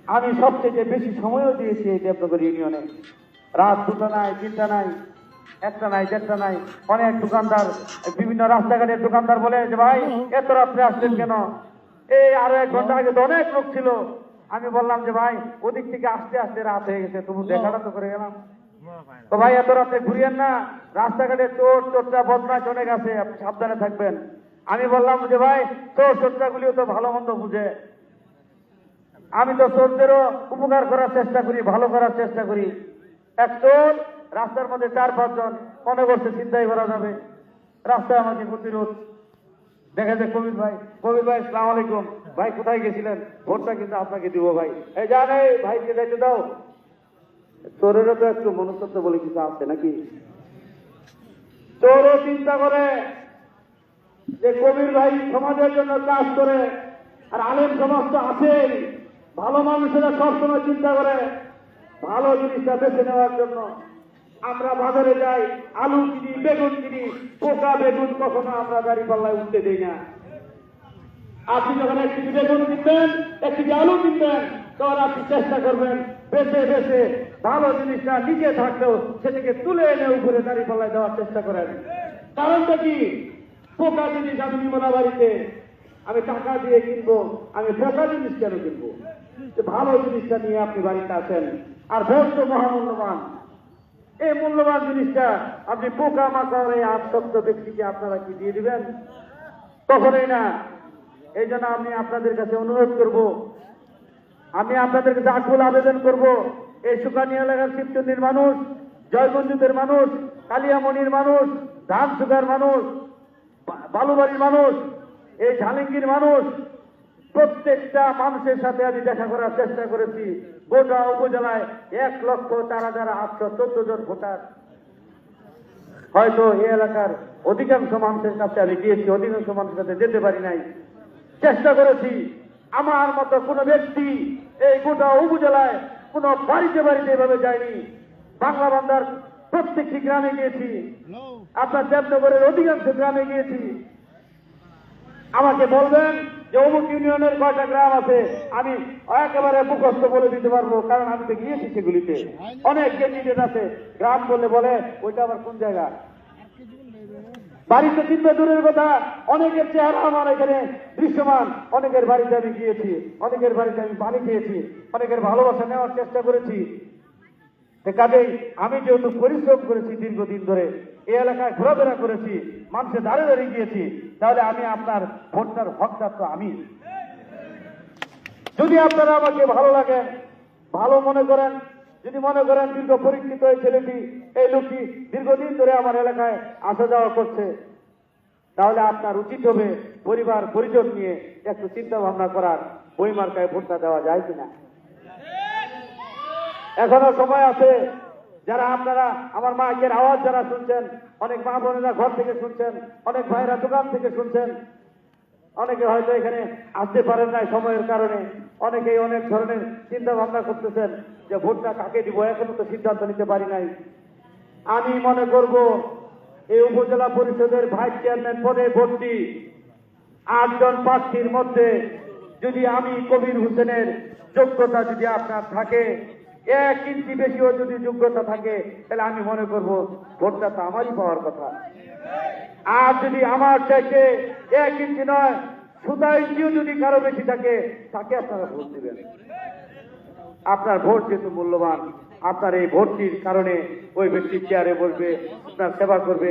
আমি সবচেয়ে বেশি সময়ও দিয়েছি এই দেবনগর ইউনিয়নে। রাত 2টা নাই, 3টা নাই, 1টা নাই, 1.5টা নাই। অনেক দোকানদার, বিভিন্ন রাস্তাঘাটের দোকানদার বলে যে ভাই এত রাত্রে আসলেন কেন? এই আরো 1 ঘন্টা আগে তো অনেক লোক ছিল। আমি বললাম যে ভাই ওদিক থেকে আসতে আসতে রাত হয়ে গেছে, তবু দেখাটা তো করে গেলাম। তো ভাই এত রাতে ঘুরিয়েন না, রাস্তাঘাটে চোর চোরটা বদমাশ অনেক আছে, আপনি সাবধানে থাকবেন। আমি বললাম যে ভাই চোর চোরটাগুলিও তো ভালো মন্দ বুঝে, আমি তো চোরদেরও উপকার করার চেষ্টা করি, ভালো করার চেষ্টা করি। এক চোর রাস্তার মধ্যে 4-5 জন মনে করছে চিন্তাই করা যাবে, রাস্তায় আমাকে প্রতিরোধ। দেখা যায় কবির ভাই আসসালামু আলাইকুম ভাই, কোথায় গেছিলেন? ভোটটা কিন্তু আপনাকে দিব ভাই। এই জান, এই ভাইকে দায়িত্ব দাও। চোরেরও তো একটু মনুষ্যত্ব বলে কিছু আছে নাকি? চোরও চিন্তা করে যে কবির ভাই সমাজের জন্য কাজ করে, আর আলেম সমাজ তো আছেই, ভালো মানুষেরা সবসময় চিন্তা করে ভালো জিনিসটা বেছে নেওয়ার জন্য। আমরা বাজারে যাই, আলু কিনি, বেগুন কিনি, পোকা বেগুন কখনো আমরা গাড়ি পাল্লায় উঠতে দিই না। আপনি যখন 1 কেজি বেগুন কিনবেন, 1 কেজি আলু কিনবেন, তখন আপনি চেষ্টা করবেন বেছে বেছে ভালো জিনিসটা নিচে থাকলেও সেটাকে তুলে এনে উপরে দাঁড়িয়ে পাল্লায় দেওয়ার চেষ্টা করেন। কারণটা কি? পোকা জিনিস আমি নিব না বাড়িতে, আমি টাকা দিয়ে কিনবো, আমি পোকা জিনিস কেন কিনবো? ভালো জিনিসটা নিয়ে আপনি বাড়িতে আসেন। আর ভোট তো মহামূল্যবান, এই মূল্যবান জিনিসটা আপনি পোকা মাকড় এই আসক্ত ব্যক্তিকে আপনারা কি দিয়ে দিবেন? কখনোই না। এই জন্য আমি আপনাদের কাছে অনুরোধ করব, আমি আপনাদের কাছে আকুল আবেদন করব, এই সুকানি এলাকার শিবচন্ডির মানুষ, জয়গঞ্জুতের মানুষ, কালিয়ামণির মানুষ, ধানসুকার মানুষ, বালুবাড়ির মানুষ, এই ঝালিঙ্গির মানুষ, প্রত্যেকটা মানুষের সাথে আমি দেখা করার চেষ্টা করেছি। গোটা উপজেলায় 1,04,814 জন ভোটার। হয়তো এই এলাকার অধিকাংশ মানুষের কাছে আমি গিয়েছি, অধিকাংশ মানুষের কাছে যেতে পারি নাই। চেষ্টা করেছি। আমার মতো কোনো ব্যক্তি এই গোটা উপজেলায় কোনো বাড়িতে বাড়িতে এভাবে যায়নি। বাংলা বান্দার প্রত্যেকটি গ্রামে গিয়েছি, আপনার দেবনগরের অধিকাংশ গ্রামে গিয়েছি। আমাকে বলবেন যে অমুক ইউনিয়নের কয়টা গ্রাম আছে, আমি একেবারে মুখস্থ বলে দিতে পারবো, কারণ আমি তো গিয়েছি সেগুলিতে। অনেক ক্যান্ডিডেট আছে, গ্রাম বলে ওইটা আবার কোন জায়গা? বাড়িতে চিনবে দূরের কথা, অনেকের চেহারা আমার এখানে দৃশ্যমান। অনেকের বাড়িতে আমি গিয়েছি, অনেকের বাড়িতে আমি পানি খেয়েছি, অনেকের ভালোবাসা নেওয়ার চেষ্টা করেছি। কাজেই আমি যেহেতু পরিশ্রম করেছি দীর্ঘদিন ধরে, এই এলাকায় ঘোরাফেরা করেছি, মানুষের দাঁড়িয়ে দাঁড়িয়ে গিয়েছি, তাহলে আমি আপনার ভোটটার হকদার তো আমি। যদি আপনারা আমাকে ভালো লাগেন, ভালো মনে করেন, যদি মনে করেন দীর্ঘ পরীক্ষিত এই ছেলেটি, এই লোকটি দীর্ঘদিন ধরে আমার এলাকায় আসা যাওয়া করছে, তাহলে আপনার উচিত হবে পরিবার পরিজন নিয়ে একটু চিন্তা ভাবনা করার, ওই মার্কায় ভোটটা দেওয়া যায় কিনা। এখনো সময় আছে। যারা আপনারা আমার মাইকের আওয়াজ যারা শুনছেন, অনেক মা বোনেরা ঘর থেকে শুনছেন, অনেক ভাইরা দোকান থেকে শুনছেন, অনেকে হয়তো এখানে আসতে পারেন নাই সময়ের কারণে, অনেকেই অনেক ধরনের চিন্তা ভাবনা করতেছেন যে ভোটটা কাকে দিব, এখনো তো সিদ্ধান্ত নিতে পারি নাই। আমি মনে করব এই উপজেলা পরিষদের ভাইস চেয়ারম্যান পদে ভোটটি 8 জন প্রার্থীর মধ্যে যদি আমি কবির হোসেনের যোগ্যতা যদি আপনার থাকে, 1 ইঞ্চি বেশিও যদি যোগ্যতা থাকে, তাহলে আমি মনে করব ভোটটা তো আমারই পাওয়ার কথা। আর যদি আমার চাইতে 1 ইঞ্চি নয় 7 ইঞ্চিও যদি কারো বেশি থাকে, তাকে আপনারা ভোট দিবেন। আপনার ভোট যেহেতু মূল্যবান, আপনার এই ভোটটির কারণে ওই ব্যক্তি চেয়ারে বসবে, আপনার সেবা করবে,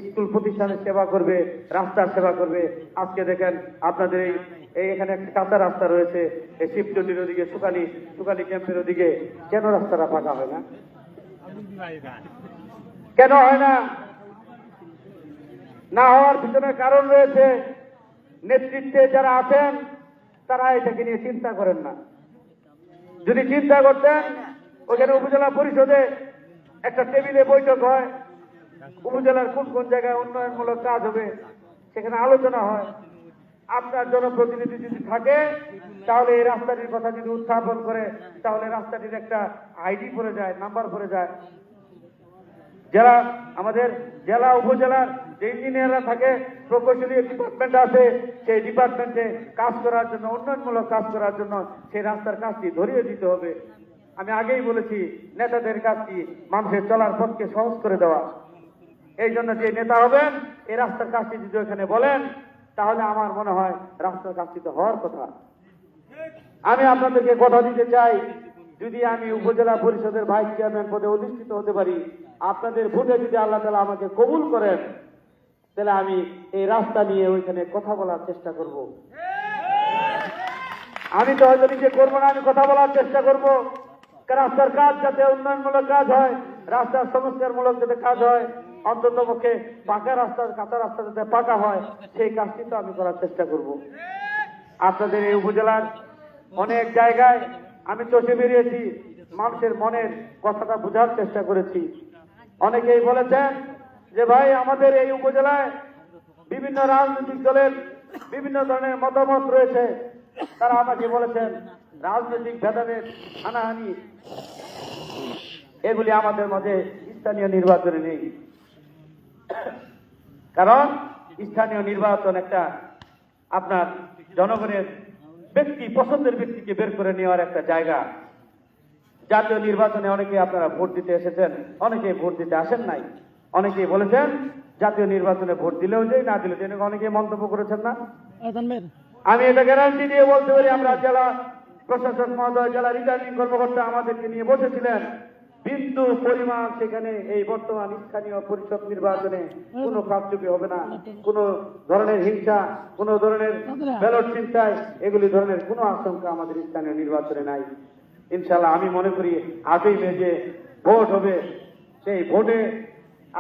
স্কুল প্রতিষ্ঠানের সেবা করবে, রাস্তার সেবা করবে। আজকে দেখেন আপনাদের এই এখানে একটা কাঁচা রাস্তা রয়েছে, এই শিবচন্ডির ওদিকে সুকালি ক্যাম্পের ওদিকে, কেন রাস্তাটা ফাঁকা হয় না? কেন হয় না? না হওয়ার পিছনে কারণ রয়েছে। নেতৃত্বে যারা আছেন তারা এটাকে নিয়ে চিন্তা করেন না। যদি চিন্তা করতেন, ওখানে উপজেলা পরিষদে একটা টেবিলে বৈঠক হয়, উপজেলার কোন কোন জায়গায় উন্নয়নমূলক কাজ হবে সেখানে আলোচনা হয়। আপনার জনপ্রতিনিধি যদি থাকে তাহলে এই রাস্তাটির কথা যদি উত্থাপন করে তাহলে রাস্তাটির একটা আইডি পড়ে যায়, নাম্বার পড়ে যায়। যারা আমাদের জেলা উপজেলার যে ইঞ্জিনিয়াররা থাকে, প্রকৌশলী ডিপার্টমেন্ট আছে, সেই ডিপার্টমেন্টে কাজ করার জন্য, উন্নয়নমূলক কাজ করার জন্য সেই রাস্তার কাজটি ধরিয়ে দিতে হবে। আমি আগেই বলেছি, নেতাদের কাজটি মানুষের চলার পথকে সহজ করে দেওয়া। এই জন্য যে নেতা হবেন এই রাস্তার কাজটি যদি ওখানে বলেন তাহলে আমার মনে হয় রাস্তার কাজটি তো হওয়ার কথা। আমি আপনাদেরকে কথা দিতে চাই, যদি আমি উপজেলা পরিষদের ভাইস চেয়ারম্যান পদে অধিষ্ঠিত হতে পারি, আপনাদের ভোটে যদি আল্লাহ তাআলা আমাকে কবুল করেন, তাহলে আমি এই রাস্তা নিয়ে ওইখানে কথা বলার চেষ্টা করব। আমি তো হয়তো নিজে করবো না, আমি কথা বলার চেষ্টা করব। রাস্তার কাজ যাতে উন্নয়নমূলক কাজ হয়, রাস্তার সংস্কারমূলক যাতে কাজ হয়, অন্তত পক্ষে পাকা রাস্তার, কাঁচা রাস্তা যাতে পাকা হয়, সেই কাজটি তো আমি করার চেষ্টা করব। আপনাদের এই উপজেলার অনেক জায়গায় আমি চষে বেরিয়েছি, মানুষের মনের কথাটা বোঝার চেষ্টা করেছি। অনেকেই বলেছেন যে ভাই, আমাদের এই উপজেলায় বিভিন্ন রাজনৈতিক দলের বিভিন্ন ধরনের মতামত রয়েছে। তারা আমাকে বলেছেন রাজনৈতিক ভেদাভেদ, হানাহানি এগুলি আমাদের মধ্যে স্থানীয় নির্বাচনে নেই। কারণ স্থানীয় নির্বাচন একটা আপনার জনগণের ব্যক্তি, পছন্দের ব্যক্তিকে বের করে নেওয়ার একটা জায়গা। জাতীয় নির্বাচনে অনেকে আপনারা ভোট দিতে এসেছেন, অনেকে ভোট দিতে আসেন নাই। অনেকেই বলেছেন জাতীয় নির্বাচনে ভোট দিলেও যে, না দিলেও যে, অনেকে মন্তব্য করেছেন না। আমি এটা গ্যারান্টি দিয়ে বলতে পারি, আমরা জেলা প্রশাসক মহোদয়, জেলা রিটার্নিং কর্মকর্তা আমাদেরকে নিয়ে বসেছিলেন, বিন্দু পরিমাণ সেখানে এই বর্তমান স্থানীয় পরিষদ নির্বাচনে কোনো কারচুপি হবে না, কোনো ধরনের হিংসা, কোনো ধরনের ব্যালট চিন্তায় এগুলি ধরনের কোনো আশঙ্কা আমাদের স্থানীয় নির্বাচনে নাই। ইনশাআল্লাহ আমি মনে করি 8ই মে যে ভোট হবে, সেই ভোটে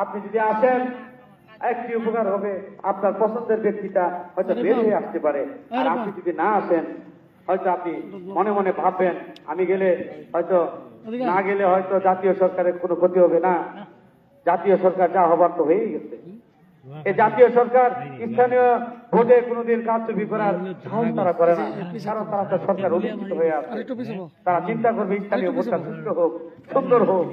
আপনি যদি আসেন একটি উপকার হবে, আপনার পছন্দের ব্যক্তিটা হয়তো বের হয়ে আসতে পারে। আর আপনি যদি না আসেন, হয়তো আপনি মনে মনে ভাববেন আমি গেলে হয়তো, না গেলে হয়তো জাতীয় সরকারের কোনো ক্ষতি হবে না। জাতীয় সরকার যা হবার তো হয়েই গেছে। এই জাতীয় সরকার স্থানীয় ভোটে কোনোদিন কারচুপি করার সাহস তারা করে না, কারণ তারা তো সরকার অধিষ্ঠিত হয়ে আছে। তারা চিন্তা করবে স্থানীয় ভোটটা সুষ্ঠু হোক, সুন্দর হোক।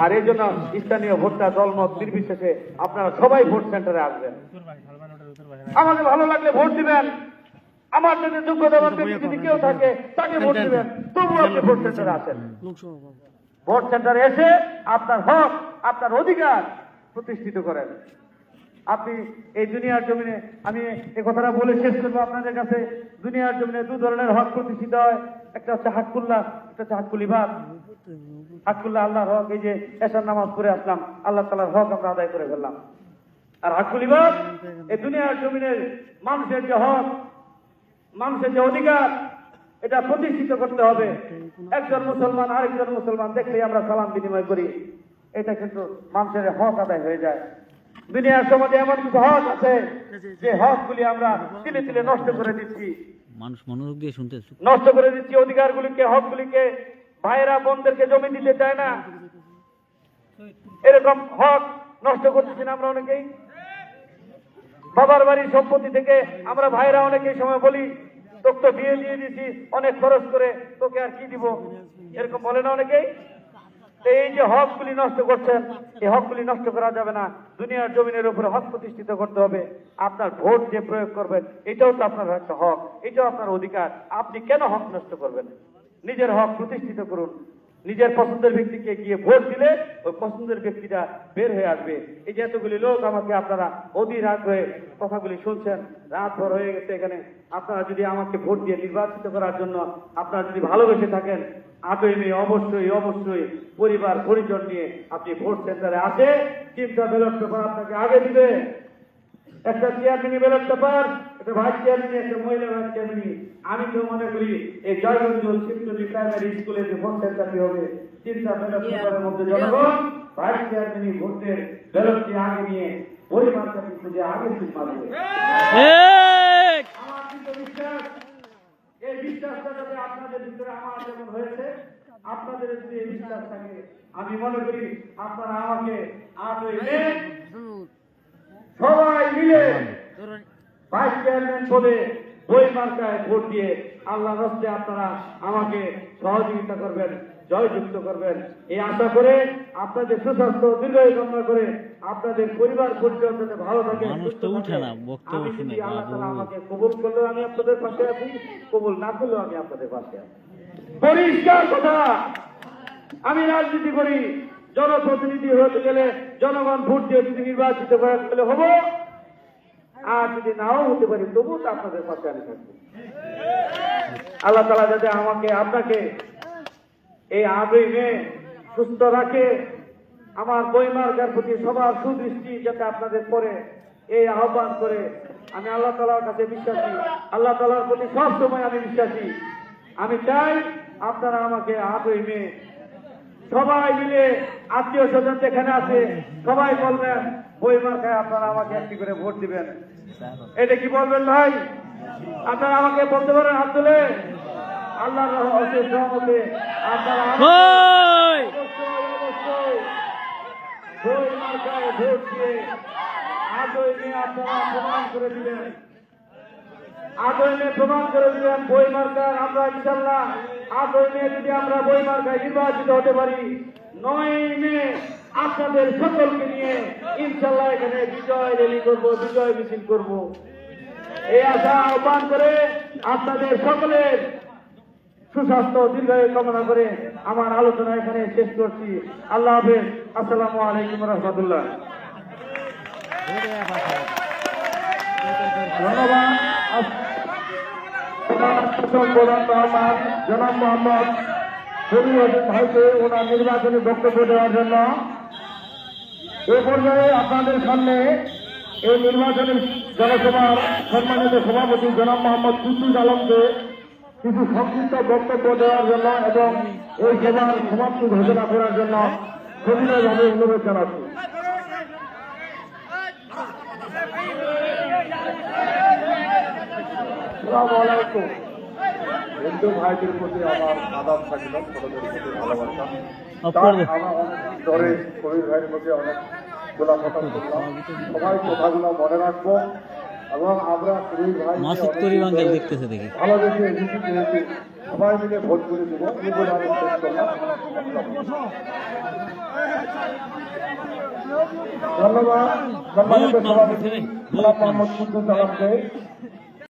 আর এই জন্য স্থানীয় ভোটটা দলমত নির্বিশেষে আপনারা সবাই ভোট সেন্টারে আসবেন। আমাকে ভালো লাগলে ভোট দিবেন, আমার যদি যোগ্যতাবান ব্যক্তি যদি কেউ থাকে তাকে ভোট দিবেন, তবু আপনি ভোট সেন্টারে আসেন। ভোট সেন্টারে এসে আপনার হক, আপনার অধিকার প্রতিষ্ঠিত করেন। আপনি এই দুনিয়ার জমিনে, আমি এই কথাটা বলে শেষ করবো আপনাদের কাছে, দুনিয়ার জমিনে দু ধরনের হক প্রতিষ্ঠিত হয়, একটা হচ্ছে হাক্কুল্লাহ, একটা হচ্ছে হাক্কুল ইবাদ। হাক্কুল্লাহ আল্লাহর হক, এই যে এশার নামাজ পড়ে আসলাম, আল্লাহ তাআলার হক আমরা আদায় করে ফেললাম। আর হাক্কুল ইবাদ, এই দুনিয়ার জমিনে মানুষের যে হক, মানুষের যে অধিকার, এটা প্রতিষ্ঠিত করতে হবে। একজন মুসলমান আরেকজন মুসলমান দেখলেই আমরা সালাম বিনিময় করি, এটা কিন্তু মানুষের হক আদায় হয়ে যায়। দুনিয়ার সমাজে এমন কিছু হক আছে যে হকগুলি আমরা তিলে তিলে নষ্ট করে দিচ্ছি, মানুষ মনোযোগ দিয়ে শুনতে নষ্ট করে দিচ্ছি অধিকারগুলিকে, হকগুলিকে। ভাইয়েরা বোনদেরকে জমি দিতে চায় না, এরকম হক নষ্ট করতেছি না আমরা অনেকেই। বাবার বাড়ির সম্পত্তি থেকে আমরা ভাইরা অনেকেই সময় বলি, তোকে তো বিয়ে দিয়ে দিয়েছি অনেক খরচ করে, তোকে আর কি দিব, এরকম বলে না অনেকেই। এই যে হকগুলি নষ্ট করছেন, এই হকগুলি নষ্ট করা যাবে না। দুনিয়ার জমিনের উপরে হক প্রতিষ্ঠিত করতে হবে। আপনার ভোট যে প্রয়োগ করবেন এটাও তো আপনার একটা হক, এটাও আপনার অধিকার। আপনি কেন হক নষ্ট করবেন? নিজের হক প্রতিষ্ঠিত করুন। নিজের পছন্দের ব্যক্তিকে গিয়ে ভোট দিলে ওই পছন্দের ব্যক্তিটা বের হয়ে আসবে। এই যে এতগুলি লোক আমাকে আপনারা অধীর আগ্রহে কথাগুলি শুনছেন, রাত ভর হয়ে গেছে এখানে, আপনারা যদি আমাকে ভোট দিয়ে নির্বাচিত করার জন্য আপনারা যদি ভালোবেসে থাকেন, 8ই মে অবশ্যই পরিবার পরিজন নিয়ে আপনি ভোট সেন্টারে আসে 3টা ব্যালট পেপার আপনাকে আগে দিবে। একটা চেয়ারম্যান ব্যালট পেপার, একটা ভাইস চেয়ারম্যান, একটা মহিলা ভাইস চেয়ারম্যান। আমি তো মনে করি এই জয়গঞ্জ শিবচন্ডী প্রাইমারি স্কুলে যে ভোট সেন্টারটি হবে 3টা ব্যালট পেপারের মধ্যে জনগণ ভাইস চেয়ারম্যান ভোটের ব্যালটটি আগে নিয়ে পরিমাণটাকে খুঁজে আগে ঠিক মারবে। আমার কিন্তু বিশ্বাস, এই বিশ্বাসটা যাতে আপনাদের ভিতরে আমার যেমন হয়েছে আপনাদের যদি এই বিশ্বাস থাকে, আমি মনে করি আপনারা আমাকে 8ই মে সবাই মিলে ভাইস চেয়ারম্যান পদে বই মার্কায় ভোট দিয়ে আল্লাহ রাস্তে আপনারা আমাকে সহযোগিতা করবেন, জয়যুক্ত করবেন। এই আশা করে আপনাদের সুস্বাস্থ্য দীর্ঘায়ু কামনা করে আপনাদের পরিবার পরিজন যাতে ভালো থাকে, মানুষ তো উঠে না, বক্তব্য আমি শুনে যদি আল্লাহ বাবু। তাআলা আমাকে কবুল করলেও আমি আপনাদের পাশে আছি, কবুল না করলেও আমি আপনাদের পাশে আছি। পরিষ্কার কথা, আমি রাজনীতি করি, জনপ্রতিনিধি হতে গেলে জনগণ ভোট দিয়ে যদি নির্বাচিত করার গেলে হবো, আর যদি নাও হতে পারি তবুও তো আপনাদের পাশে আমি থাকবো। আল্লাহ তাআলা যাতে আমাকে আপনাকে এই 8ই মে সুস্থ রাখে, আমার বইমার্কার প্রতি সবার সুদৃষ্টি যাতে আপনাদের পরে এই আহ্বান করে আমি আল্লাহ তাআলার কাছে বিশ্বাসী, আল্লাহ তাআলার প্রতি সব সময় আমি বিশ্বাসী। আমি চাই আপনারা আমাকে 8ই মে সবাই মিলে, আত্মীয় স্বজন যেখানে আছে সবাই বলবেন বইমার্কায় আপনারা আমাকে একটি করে ভোট দিবেন। এটা কি বলবেন ভাই? আপনারা আমাকে বলতে পারেন হাত তুলে? আল্লাহর অশেষ রহমতে আপনারা অবশ্যই বইমার্কায় ভোট দিয়ে 8ই মে আপনারা প্রমাণ করে দিবেন, 8ই মে প্রমাণ করে দিবেন বইমার্কার আমরা ইনশাল্লাহ 8ই মে যদি আমরা বইমার্কায় নির্বাচিত হতে পারি, 9ই মে আপনাদের সকলকে নিয়ে ইনশাল্লাহ এখানে বিজয় র্যালি করব, বিজয় মিছিল করব। এই আশা আহ্বান করে আপনাদের সকলের সুস্বাস্থ্য দীর্ঘায়ু কামনা করে আমার আলোচনা এখানে শেষ করছি। আল্লাহ হাফেজ। আসসালামু আলাইকুম রহমতুল্লাহ। ধন্যবাদ। জনাব মোহাম্মদ শরীফ ভাইকে ওনার নির্বাচনী বক্তব্য দেওয়ার জন্য। এ পর্যায়ে আপনাদের সামনে এই নির্বাচনী জনসভার সম্মানিত সভাপতি জনাব মোহাম্মদ কুদ্দুস আলমকে কিছু সংক্ষিপ্ত বক্তব্য দেওয়ার জন্য এবং এই সভার সমাপ্তি ঘোষণা করার জন্য সবিনয়ভাবে অনুরোধ জানাচ্ছি। আসসালামু আলাইকুম। হিন্দু ভাইদের প্রতি আমার আদাব থাকিল, ছোটদের প্রতি ভালোবাসা। আমরা অনেক ধরে শরীর ভাইয়ের প্রতি অনেকগুলা কথা বললাম, সবাই কথাগুলো মনে রাখবো এবং আমরা শরীর ভাই মাসুদ করিম আঙ্কেল দেখতেছে দেখি। ভালোবেসে এসেছি, যেহেতু সবাই মিলে ভোট করে দেবো, এই বলে আমি শেষ করলাম। ধন্যবাদ সম্মানিত সভাপতি জনাব মোহাম্মদ কুদ্দুস আলমকে।